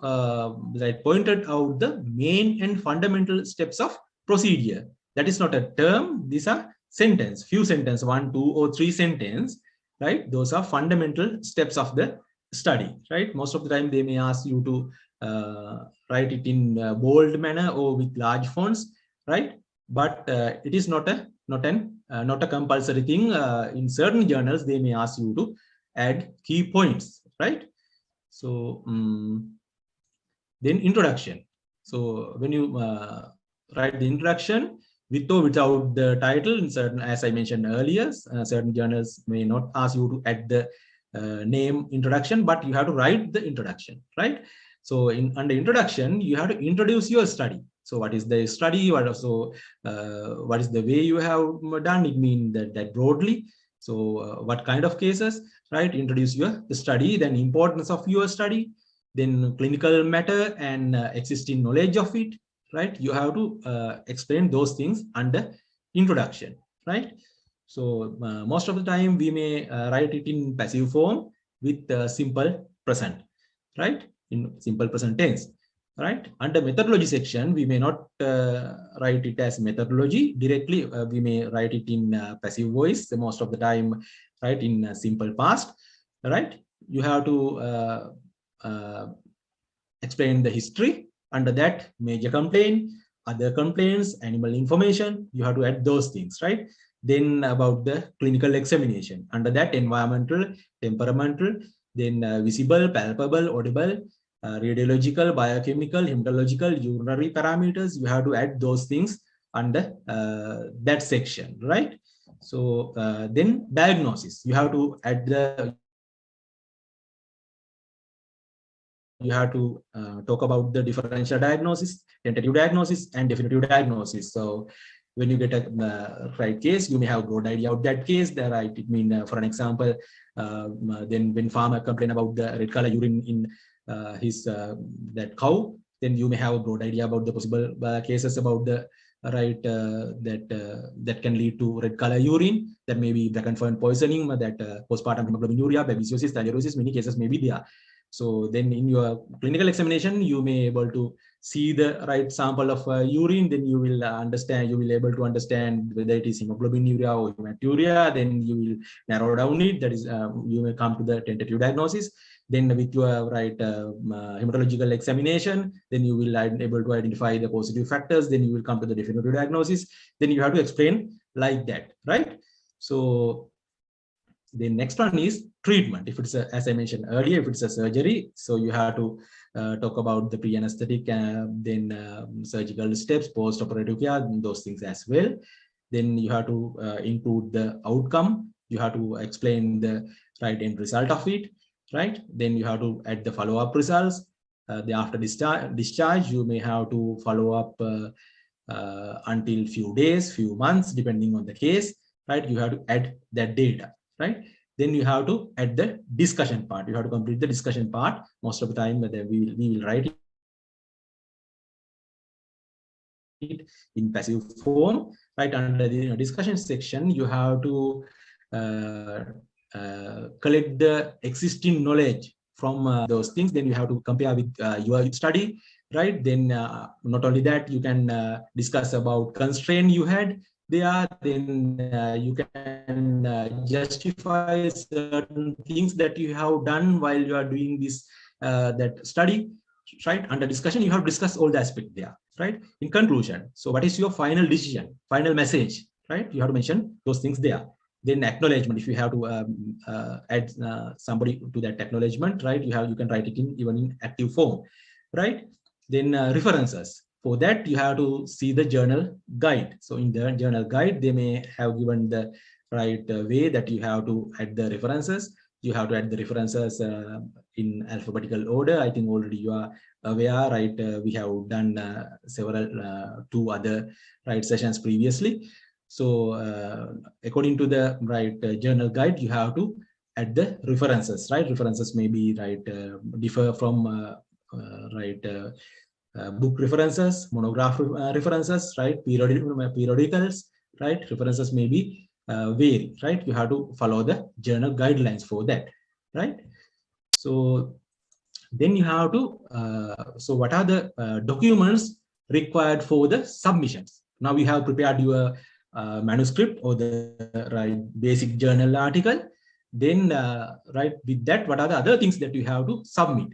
like pointed out the main and fundamental steps of procedure. That is not a term. These are sentence. Few sentence, 1, 2, or 3 sentence, right? Those are fundamental steps of the study, right? Most of the time they may ask you to write it in bold manner or with large fonts, right? But it is not a compulsory thing. In certain journals they may ask you to add key points, right? So then introduction. So when you write the introduction with or without the title, in certain, as I mentioned earlier, certain journals may not ask you to add the name introduction, but you have to write the introduction, right? So under introduction, you have to introduce your study. So what is the study? What is the way you have done? It means that broadly. So what kind of cases, right? Introduce your study, then importance of your study, then clinical matter and existing knowledge of it, right? You have to explain those things under introduction, right? So most of the time we may write it in passive form with simple present, right? In simple present tense, right? Under methodology section, we may not write it as methodology directly. We may write it in passive voice most of the time, right? In simple past, right? You have to explain the history. Under that, major complaint, other complaints, animal information, you have to add those things, right? Then about the clinical examination. Under that, environmental, temperamental, then visible, palpable, audible, radiological, biochemical, hematological, urinary parameters. You have to add those things under that section, right? So then diagnosis. You have to add you have to talk about the differential diagnosis, tentative diagnosis, and definitive diagnosis. So when you get a right case, you may have a broad idea of that case. There, right? It mean, for an example, then when farmer complain about the red color urine in his that cow, then you may have a broad idea about the possible cases about the that can lead to red color urine. That may be black and fern poisoning, that postpartum hemoglobinuria, babesiosis, thalidosis. Many cases may be there. So then in your clinical examination, you may able to see the right sample of urine, then you will understand, you will able to understand whether it is hemoglobinuria or hematuria, then you will narrow down it. That is, you may come to the tentative diagnosis. Then with your hematological examination, then you will able to identify the positive factors, then you will come to the definitive diagnosis. Then you have to explain like that, right? So the next one is treatment. If it's as I mentioned earlier, if it's a surgery, so you have to talk about the pre-anesthetic, then surgical steps, post-operative care, those things as well. Then you have to include the outcome. You have to explain the right end result of it, right? Then you have to add the follow-up results. After discharge, you may have to follow up until few days, few months, depending on the case, right? You have to add that data, right? Then you have to add the discussion part. You have to complete the discussion part. Most of the time, we will write it in passive form, right? Under the discussion section, you have to collect the existing knowledge from those things. Then you have to compare with your study, right? Then not only that, you can discuss about constraint you had there. Then you can justify certain things that you have done while you are doing this that study, right? Under discussion, you have to discuss all the aspects there, right? In conclusion, so what is your final decision, final message, right? You have to mention those things there. Then acknowledgement, if you have to add somebody to that acknowledgement, right? You can write it in even in active form, right? Then references. For that, you have to see the journal guide. So in the journal guide, they may have given the right way that you have to add the references. You have to add the references in alphabetical order. I think already you are aware, right? We have done several 2 other right sessions previously. So according to the right journal guide, you have to add the references, right? References may be differ from book references, monograph references, right? Periodicals, right? References may be vary, right? You have to follow the journal guidelines for that, right? So then you have to, so what are the documents required for the submissions? Now we have prepared your manuscript or the basic journal article. Then, with that, what are the other things that you have to submit,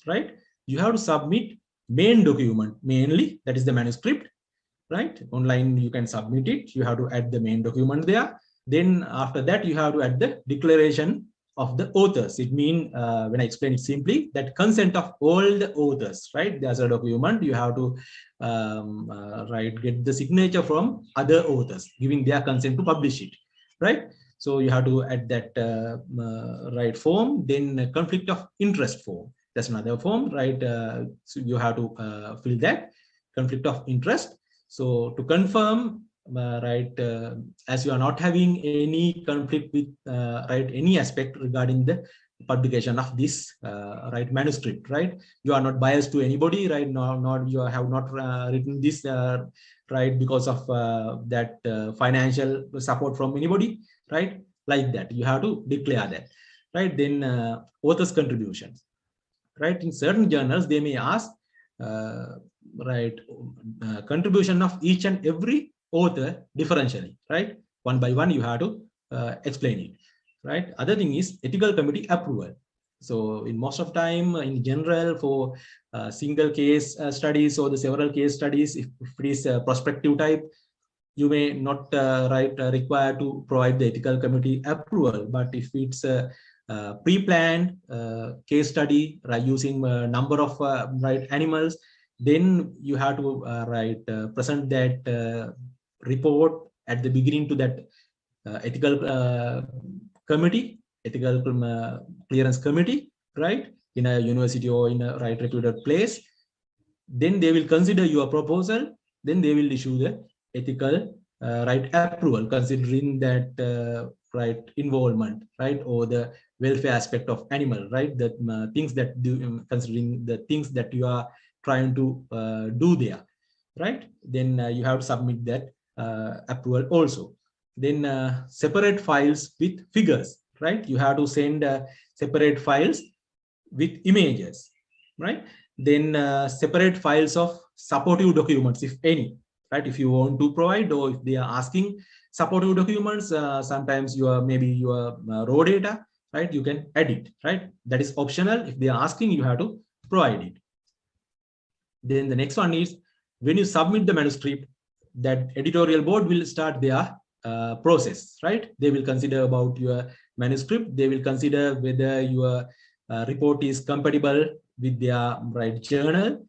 right? You have to submit main document, mainly, that is the manuscript, right? Online, you can submit it. You have to add the main document there. Then after that, you have to add the declaration of the authors. It means, when I explain it simply, that consent of all the authors, right? There's a document, you have to get the signature from other authors, giving their consent to publish it, right? So you have to add that form. Then conflict of interest form. That's another form, right? So you have to fill that conflict of interest. So to confirm, as you are not having any conflict with any aspect regarding the publication of this manuscript, right? You are not biased to anybody, right? Not you have not written this because of that financial support from anybody, right? Like that, you have to declare that, right? Then author's contributions, right? In certain journals, they may ask contribution of each and every author differentially, right? One by one, you have to explain it, right? Other thing is ethical committee approval. So in most of time, in general, for single case studies or the several case studies, if it is prospective type, you may not require to provide the ethical committee approval. But if it's a pre-planned case study, using a number of animals, then you have to present that report at the beginning to that ethical committee, ethical clearance committee, right? In a university or in a reputed place. Then they will consider your proposal. Then they will issue the ethical approval, considering that involvement, right, or the welfare aspect of animal, right? That things that do, considering the things that you are trying to do there, right? Then you have to submit that approval also. Then separate files with figures, right? You have to send separate files with images, right? Then separate files of supportive documents, if any, right? If you want to provide, or if they are asking supportive documents, sometimes maybe your raw data, right? You can edit, right? That is optional. If they are asking, you have to provide it. Then the next one is, when you submit the manuscript, that editorial board will start their process, right? They will consider about your manuscript. They will consider whether your report is compatible with their journal.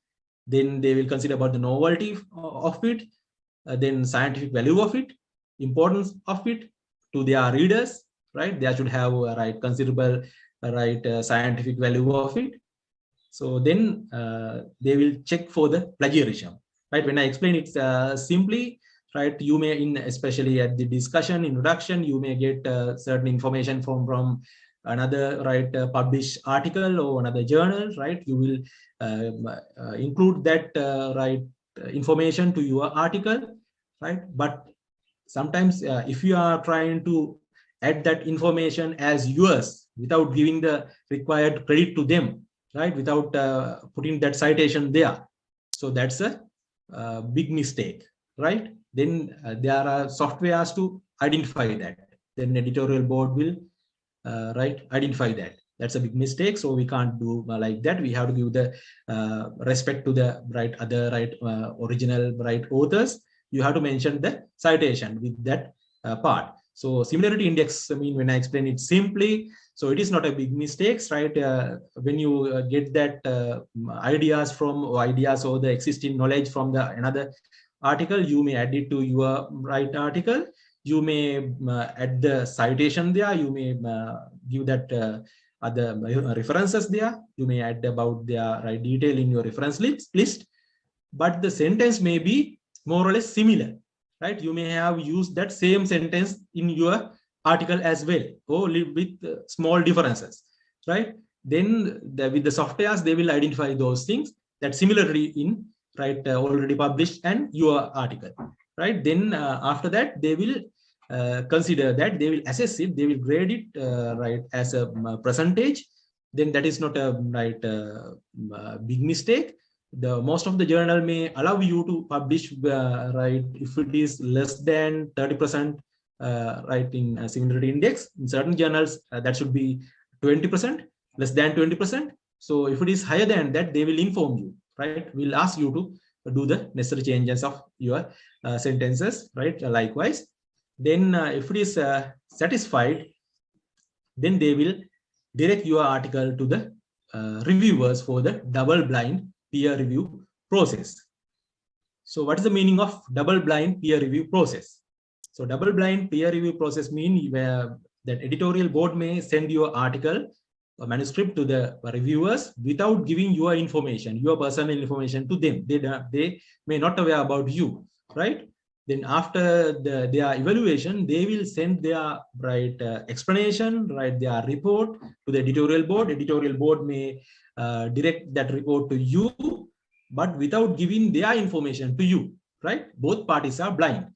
Then they will consider about the novelty of it, then scientific value of it, importance of it to their readers, right? They should have considerable scientific value of it. So then they will check for the plagiarism, right? When I explain it simply, right, you may, especially at the discussion introduction, you may get certain information from another published article or another journal, right? You will include that information to your article, right? But sometimes if you are trying to add that information as yours without giving the required credit to them, right, without putting that citation there, so that's a big mistake, right? Then there are softwares to identify that. Then editorial board will identify that. That's a big mistake. So we can't do like that. We have to give the respect to the original authors. You have to mention the citation with that part. So similarity index, I mean, when I explain it simply, so it is not a big mistakes, right? When you get that ideas or the existing knowledge from the another article, you may add it to your article. You may add the citation there. You may give that other references there. You may add about their detail in your reference list. But the sentence may be more or less similar, right? You may have used that same sentence in your article as well, or with small differences, right? Then with the softwares, they will identify those things that similarly in, right, already published and your article, right? Then after that, they will consider that, they will assess it, they will grade it, right, as a percentage. Then that is not a right big mistake. The most of the journal may allow you to publish, right, if it is less than 30%, right, in similarity index. In certain journals, that should be 20%, less than 20%. So if it is higher than that, they will inform you, right? We'll ask you to do the necessary changes of your sentences, right? Likewise, then if it is satisfied, then they will direct your article to the reviewers for the double-blind peer review process. So what is the meaning of double-blind peer review process? So double-blind peer review process means where that editorial board may send your article or manuscript to the reviewers without giving your information, your personal information to them. They may not aware about you, right? Then after their evaluation, they will send their right explanation, right, their report to the editorial board. Editorial board may direct that report to you, but without giving their information to you, right? Both parties are blind,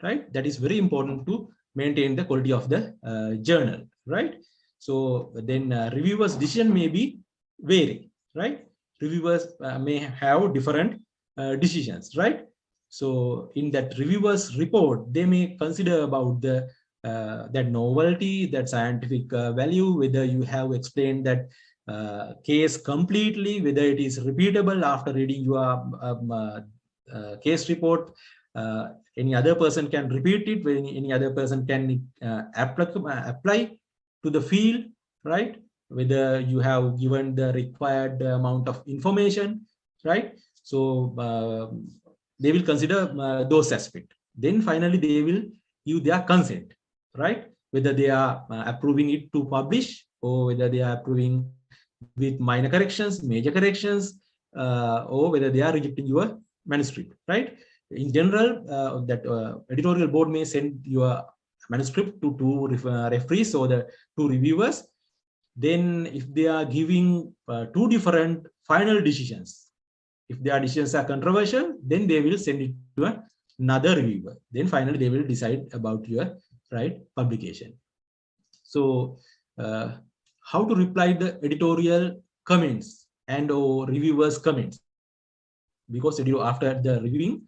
right? That is very important to maintain the quality of the journal, right? So then reviewers' decision may be vary, right? Reviewers may have different decisions, right? So in that reviewers report, they may consider about the that novelty, that scientific value, whether you have explained that case completely, whether it is repeatable after reading your case report. Any other person can repeat it, when any other person can apply to the field, right? Whether you have given the required amount of information, right? So they will consider those aspects. Then finally, they will give their consent, right? Whether they are approving it to publish, or whether they are approving with minor corrections, major corrections, or whether they are rejecting your manuscript, right? In general, that editorial board may send your manuscript to two referees or the two reviewers. Then if they are giving two different final decisions, if their decisions are controversial, then they will send it to another reviewer. Then finally, they will decide about your right publication. So how to reply the editorial comments and or reviewers comments, because after the reviewing,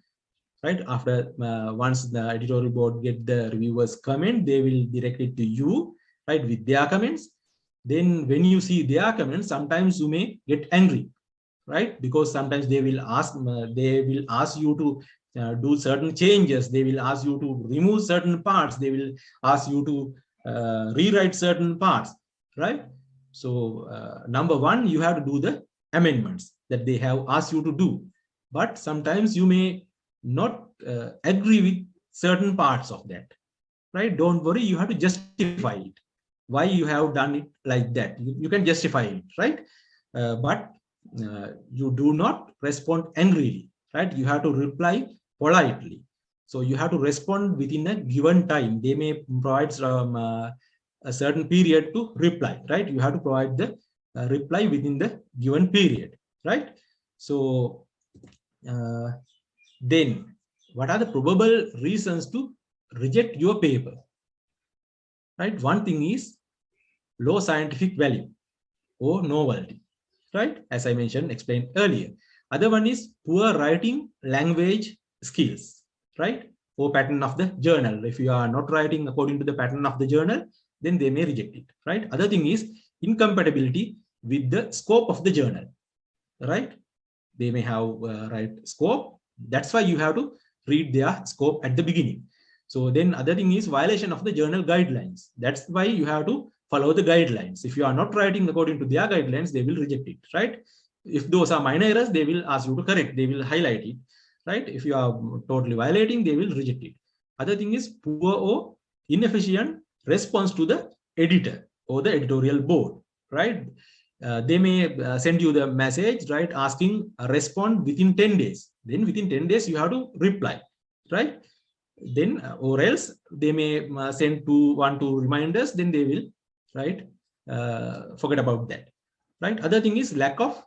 right, after once the editorial board get the reviewers comment, they will direct it to you, right, with their comments. Then when you see their comments, sometimes you may get angry, right, because sometimes they will ask you to do certain changes, they will ask you to remove certain parts, they will ask you to rewrite certain parts, right? So number one, you have to do the amendments that they have asked you to do, but sometimes you may not agree with certain parts of that, right? Don't worry, you have to justify it, why you have done it like that. You can justify it, right? But you do not respond angrily, right? You have to reply politely. So you have to respond within a given time. They may provide some a certain period to reply, right? You have to provide the reply within the given period, right? So then what are the probable reasons to reject your paper, right? One thing is low scientific value or novelty, right? As I mentioned, explained earlier. Other one is poor writing language skills, right? Or pattern of the journal. If you are not writing according to the pattern of the journal, then they may reject it, right? Other thing is incompatibility with the scope of the journal, right? They may have right scope. That's why you have to read their scope at the beginning. So then other thing is violation of the journal guidelines. That's why you have to follow the guidelines. If you are not writing according to their guidelines, they will reject it, right? If those are minor errors, they will ask you to correct, they will highlight it, right? If you are totally violating, they will reject it. Other thing is poor or inefficient response to the editor or the editorial board, right? They may send you the message, right, asking respond within 10 days. Then within 10 days, you have to reply, right? then or else they may send two reminders, then they will, right, forget about that, right? Other thing is lack of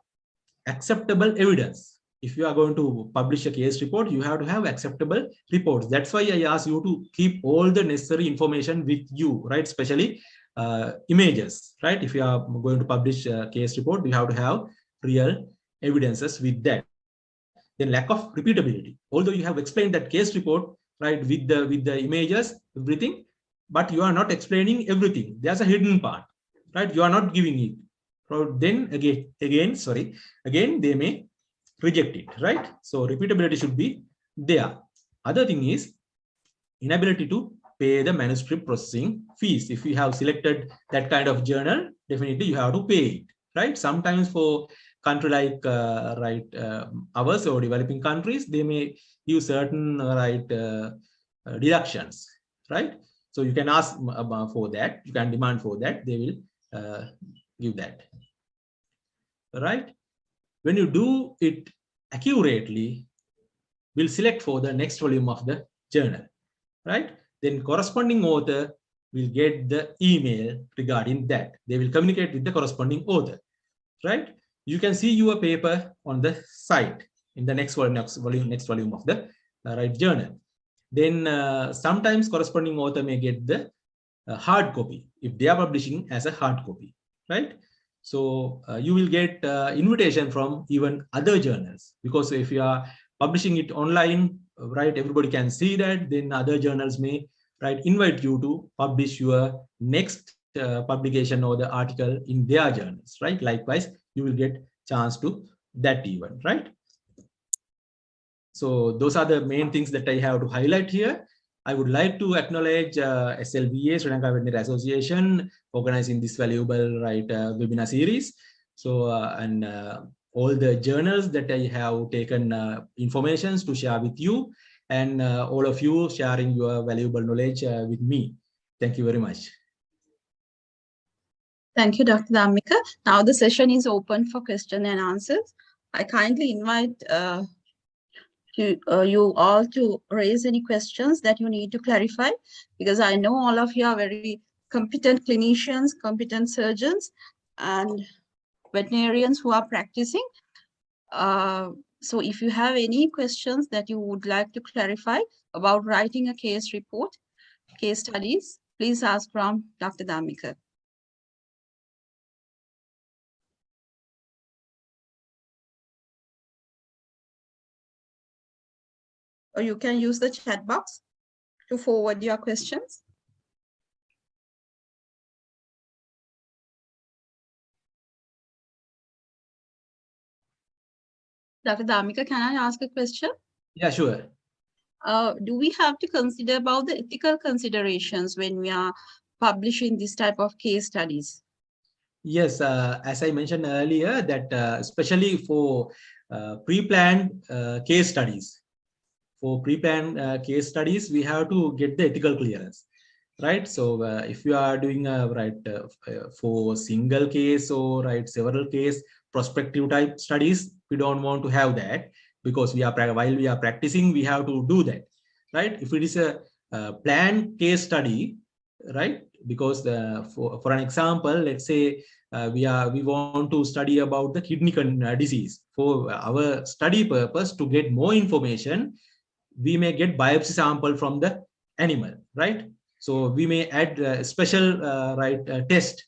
acceptable evidence. If you are going to publish a case report, you have to have acceptable reports. That's why I ask you to keep all the necessary information with you, right? Especially images, right? If you are going to publish a case report, you have to have real evidences with that. Then lack of repeatability. Although you have explained that case report, right, with the images, everything, but you are not explaining everything. There's a hidden part, right? You are not giving it. So then again, they may reject it, right? So repeatability should be there. Other thing is inability to pay the manuscript processing fees. If you have selected that kind of journal, definitely you have to pay it, right? Sometimes for country like ours or developing countries, they may use certain deductions, right? So you can ask for that, you can demand for that, they will give that, right? When you do it accurately, we'll select for the next volume of the journal, right? Then corresponding author will get the email regarding that. They will communicate with the corresponding author, right? You can see your paper on the site in the next volume of the journal. Then sometimes corresponding author may get the hard copy if they are publishing as a hard copy, right? So you will get invitation from even other journals, because if you are publishing it online, right, everybody can see that. Then other journals may, right, invite you to publish your next publication or the article in their journals, right? Likewise, you will get chance to that event, right? So those are the main things that I have to highlight here. I would like to acknowledge SLVA, Sri Lanka Veterinary Association, organizing this valuable webinar series. So and all the journals that I have taken informations to share with you, and all of you sharing your valuable knowledge with me. Thank you very much. Thank you, Dr. Dammika. Now the session is open for question and answers. I kindly invite you all to raise any questions that you need to clarify, because I know all of you are very competent clinicians, competent surgeons, and veterinarians who are practicing. So if you have any questions that you would like to clarify about writing a case report, case studies, please ask from Dr. Dammika. Or you can use the chat box to forward your questions. Dr. Dammika, can I ask a question? Yeah, sure. Do we have to consider about the ethical considerations when we are publishing this type of case studies? Yes, as I mentioned earlier, that especially for pre-planned case studies, we have to get the ethical clearance, right? So if you are doing for single case or several case prospective type studies, we don't want to have that, because while we are practicing, we have to do that, right? If it is a planned case study, right? Because for an example, let's say we want to study about the kidney disease. For our study purpose, to get more information, we may get biopsy sample from the animal, right? So we may add a special test,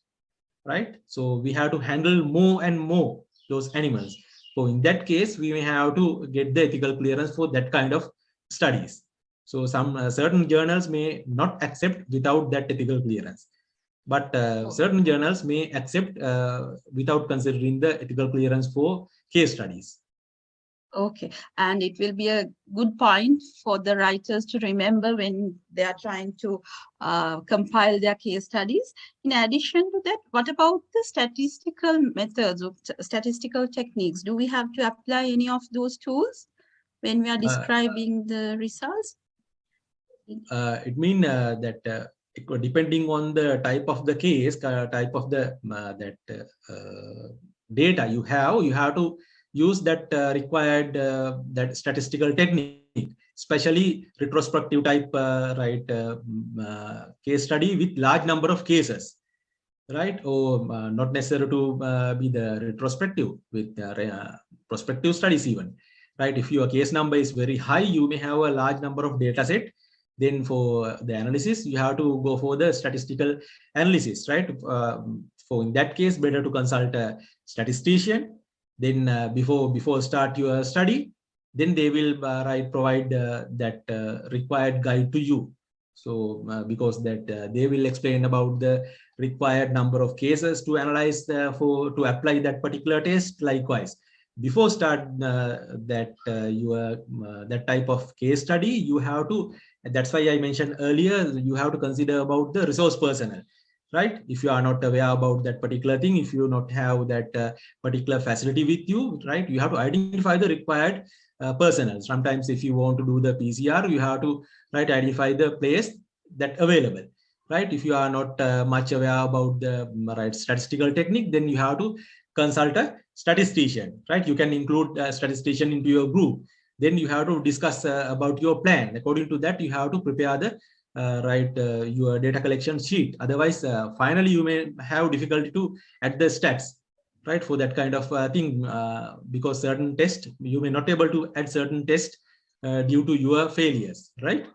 right? So we have to handle more and more those animals. So in that case, we may have to get the ethical clearance for that kind of studies. So some certain journals may not accept without that ethical clearance, but certain journals may accept without considering the ethical clearance for case studies. Okay, and it will be a good point for the writers to remember when they are trying to compile their case studies. In addition to that, what about the statistical methods or statistical techniques? Do we have to apply any of those tools when we are describing the results? It means that depending on the type of the case, type of the data you have to use that required that statistical technique. especially retrospective type case study with large number of cases, right? Or not necessary to be the retrospective with prospective studies even, right? If your case number is very high, you may have a large number of data set. Then for the analysis, you have to go for the statistical analysis, right? For in that case, better to consult a statistician. Then before start your study, then they will provide that required guide to you. So because that they will explain about the required number of cases to analyze to apply that particular test. Likewise, before start that type of case study, you have to, that's why I mentioned earlier, you have to consider about the resource personnel, right? If you are not aware about that particular thing, if you not have that particular facility with you, right, you have to identify the required personnel. Sometimes if you want to do the PCR, you have to identify the place that available, right? If you are not much aware about the statistical technique, then you have to consult a statistician, right? You can include a statistician into your group. Then you have to discuss about your plan. According to that, you have to prepare the your data collection sheet. Otherwise, finally, you may have difficulty to add the stats, right? For that kind of thing, because certain test, you may not able to add certain test due to your failures, right?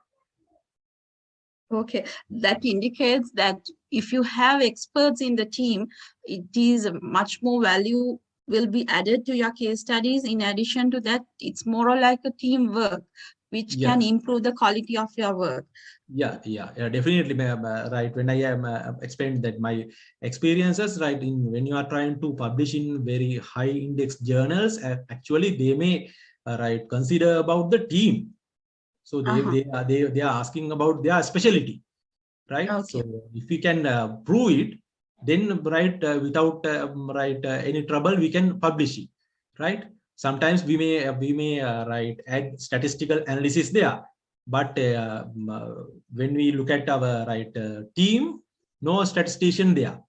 Okay, that indicates that if you have experts in the team, it is much more value will be added to your case studies. In addition to that, it's more like a teamwork, which can improve the quality of your work. Yeah, definitely, ma'am. Right. When I am explained that my experiences, right, in when you are trying to publish in very high index journals, actually they may consider about the team. So they are asking about their specialty, right? Okay. So if we can prove it, then without any trouble, we can publish it, right? Sometimes we may add statistical analysis there, but when we look at our team, no statistician there,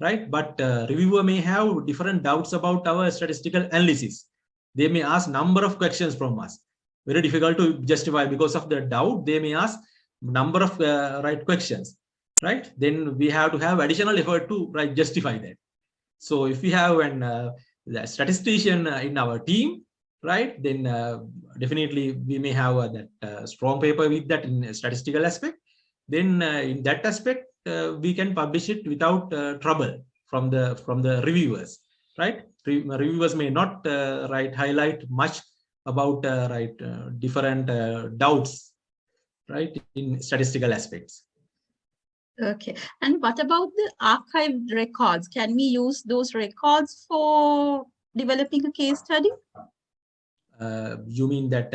right? But reviewer may have different doubts about our statistical analysis. They may ask number of questions from us, very difficult to justify. Because of the doubt, they may ask number of questions, right? Then we have to have additional effort to justify that. So if we have an statistician in our team, right, then definitely we may have that strong paper with that in statistical aspect. Then in that aspect, we can publish it without trouble from the reviewers, right? Reviewers may not highlight much about different doubts, right, in statistical aspects. Okay, and what about the archived records? Can we use those records for developing a case study? You mean that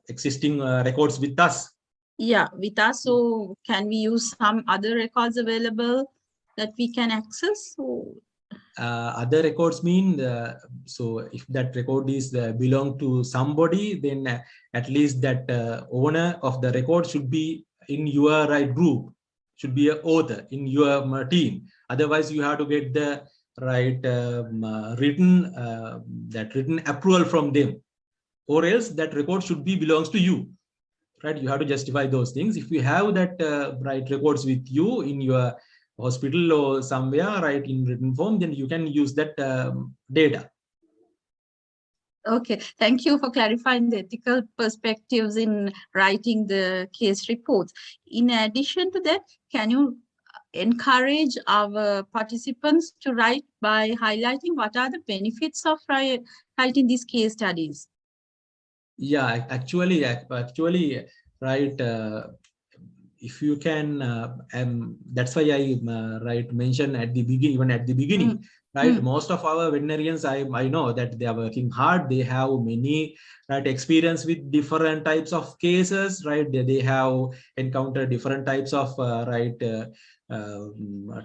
existing records with us? Yeah, with us. So can we use some other records available that we can access? So, other records mean so if that record is belong to somebody, then at least that owner of the record should be in your group, should be an author in your team. Otherwise, you have to get the written approval from them, or else that record should be belongs to you, right? You have to justify those things. If you have that records with you in your hospital or somewhere, in written form, then you can use that data. Okay, thank you for clarifying the ethical perspectives in writing the case reports. In addition to that, can you encourage our participants to write by highlighting what are the benefits of writing these case studies? Yeah, actually, right. If you can, that's why I mentioned at the beginning, even at the beginning, most of our veterinarians, I know that they are working hard. They have many experience with different types of cases, right? They have encountered different types of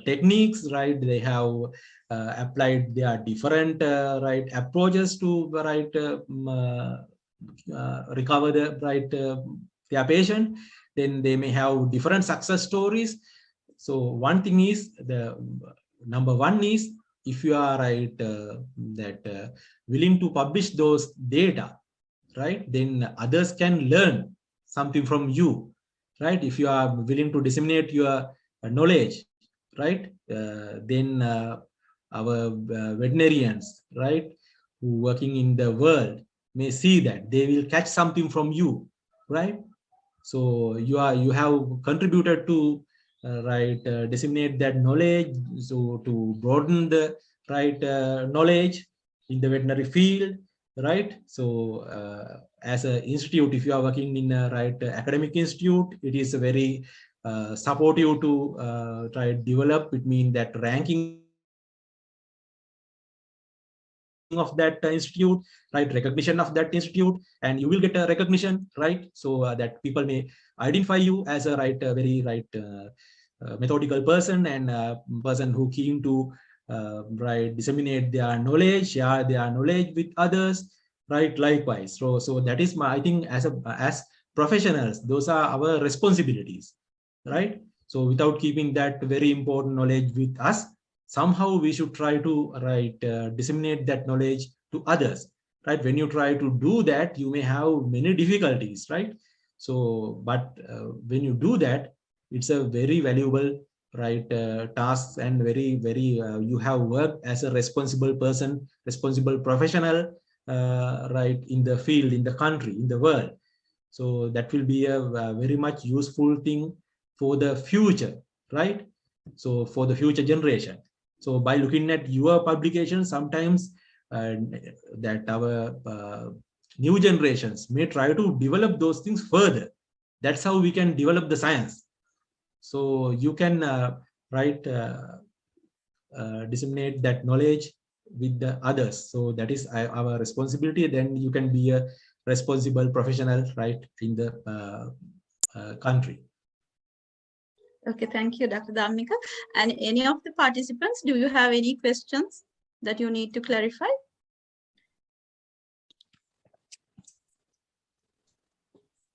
techniques, right? They have applied their different approaches to recover their patient. Then they may have different success stories. So one thing is, the number one is, if you are willing to publish those data, right, then others can learn something from you, right? If you are willing to disseminate your knowledge, right? Then our veterinarians, right, who working in the world may see that they will catch something from you, right? So you have contributed to disseminate that knowledge, so to broaden the knowledge in the veterinary field, right? So as an institute, if you are working in a academic institute, it is a very supportive to try develop. It means that ranking of that institute, recognition of that institute, and you will get a recognition, right? So that people may identify you as a very methodical person, and person who keen to disseminate their knowledge, share their knowledge with others, right? Likewise. So that is my, I think, as professionals, those are our responsibilities, right? So without keeping that very important knowledge with us, somehow we should try to disseminate that knowledge to others, right? When you try to do that, you may have many difficulties, right? So but when you do that, it's a very valuable task, and very you have worked as a responsible person, responsible professional, in the field, in the country, in the world. So that will be a very much useful thing for the future, right? So for the future generation. So by looking at your publication, sometimes that our new generations may try to develop those things further. That's how we can develop the science. So you can disseminate that knowledge with the others. So that is our responsibility. Then you can be a responsible professional, right, in the country. Okay, thank you, Dr. Dammika. And any of the participants, do you have any questions that you need to clarify?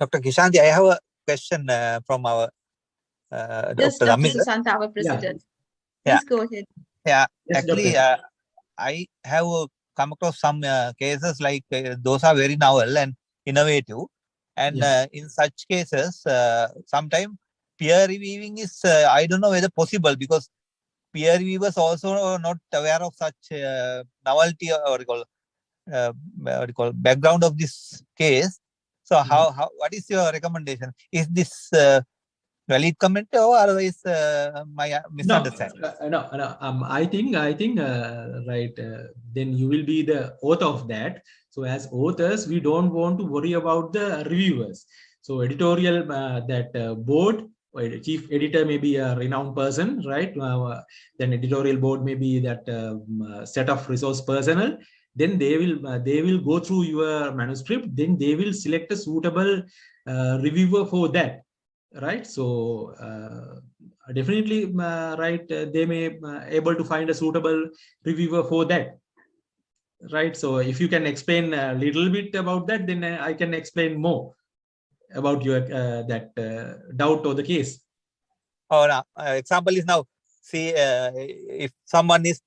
Dr. Kishanti, I have a question from our Yes, Dr. Dr. Dammika. Susanta, our president. Yeah. Please go ahead. Yeah, Yes, actually, I have come across some cases like those are very novel and innovative. And in such cases, sometimes peer reviewing is, I don't know whether possible, because peer reviewers also not aware of such novelty or what you call background of this case. So what is your recommendation? Is this valid comment, or otherwise my misunderstanding? No. I think then you will be the author of that. So as authors, we don't want to worry about the reviewers. So editorial board, chief editor may be a renowned person, right? Then editorial board may be that set of resource personnel. Then they will go through your manuscript. Then they will select a suitable reviewer for that, right? So definitely they may able to find a suitable reviewer for that, right? So if you can explain a little bit about that, then I can explain more about your doubt or the case. Or example is, now see, if someone is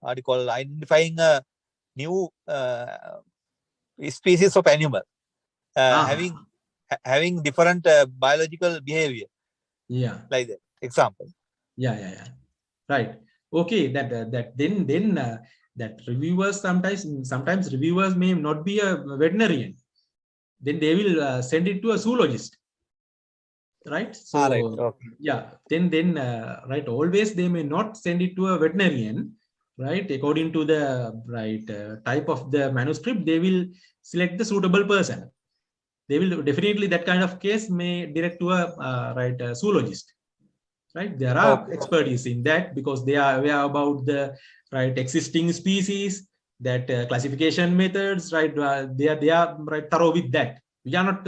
what do you call, identifying a new species of animal having different biological behavior, like that example. Right. Okay, that reviewers, sometimes reviewers may not be a veterinarian. Then they will send it to a zoologist, right? So right. Okay. Yeah, then always they may not send it to a veterinarian, right? According to the type of the manuscript, they will select the suitable person. They will definitely, that kind of case may direct to a zoologist, right? There are expertise in that, because they are aware about the existing species, that classification methods, right? They are thorough with that. We are not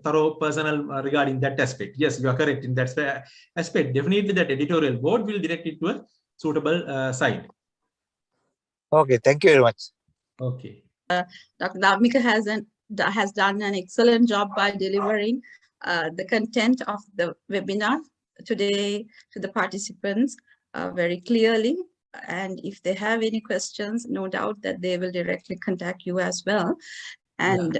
thorough personal regarding that aspect. Yes, you are correct in that aspect. Definitely that editorial board will direct it to a suitable site. Okay, thank you very much. Okay. Dr. Dammika has done an excellent job by delivering the content of the webinar today to the participants very clearly. And if they have any questions, no doubt that they will directly contact you as well. And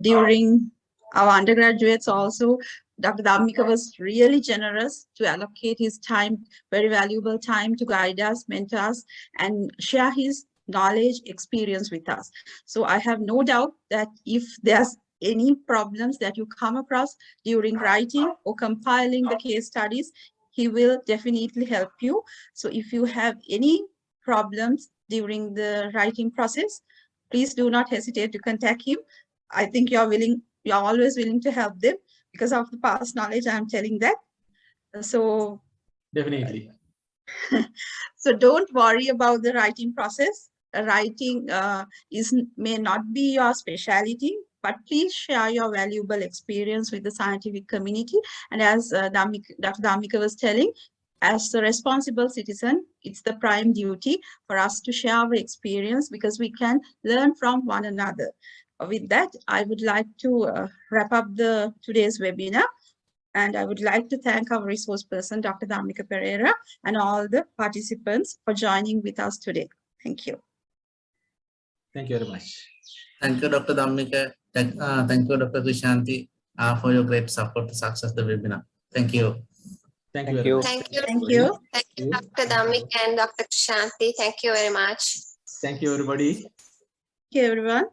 during Our undergraduates also, Dr. Dammika was really generous to allocate his time, very valuable time, to guide us, mentor us, and share his knowledge, experience with us. So I have no doubt that if there's any problems that you come across during writing or compiling the case studies, he will definitely help you. So if you have any problems during the writing process, please do not hesitate to contact him. I think you're always willing to help them because of the past knowledge. I'm telling that. So Definitely. so don't worry about the writing process. Writing may not be your specialty, but please share your valuable experience with the scientific community. And as Dr. Dammika was telling, as a responsible citizen, it's the prime duty for us to share our experience because we can learn from one another. With that, I would like to wrap up today's webinar. And I would like to thank our resource person, Dr. Dammika Perera, and all the participants for joining with us today. Thank you. Thank you very much. Thank you, Dr. Dammika. Thank you, Dr. Krishanti, for your great support to success the webinar. Thank you. Thank you Thank very you. much. Thank you. Thank you. Thank you, Dr. Dammika and Dr. Shanti. Thank you very much. Thank you, everybody. Thank you, everyone.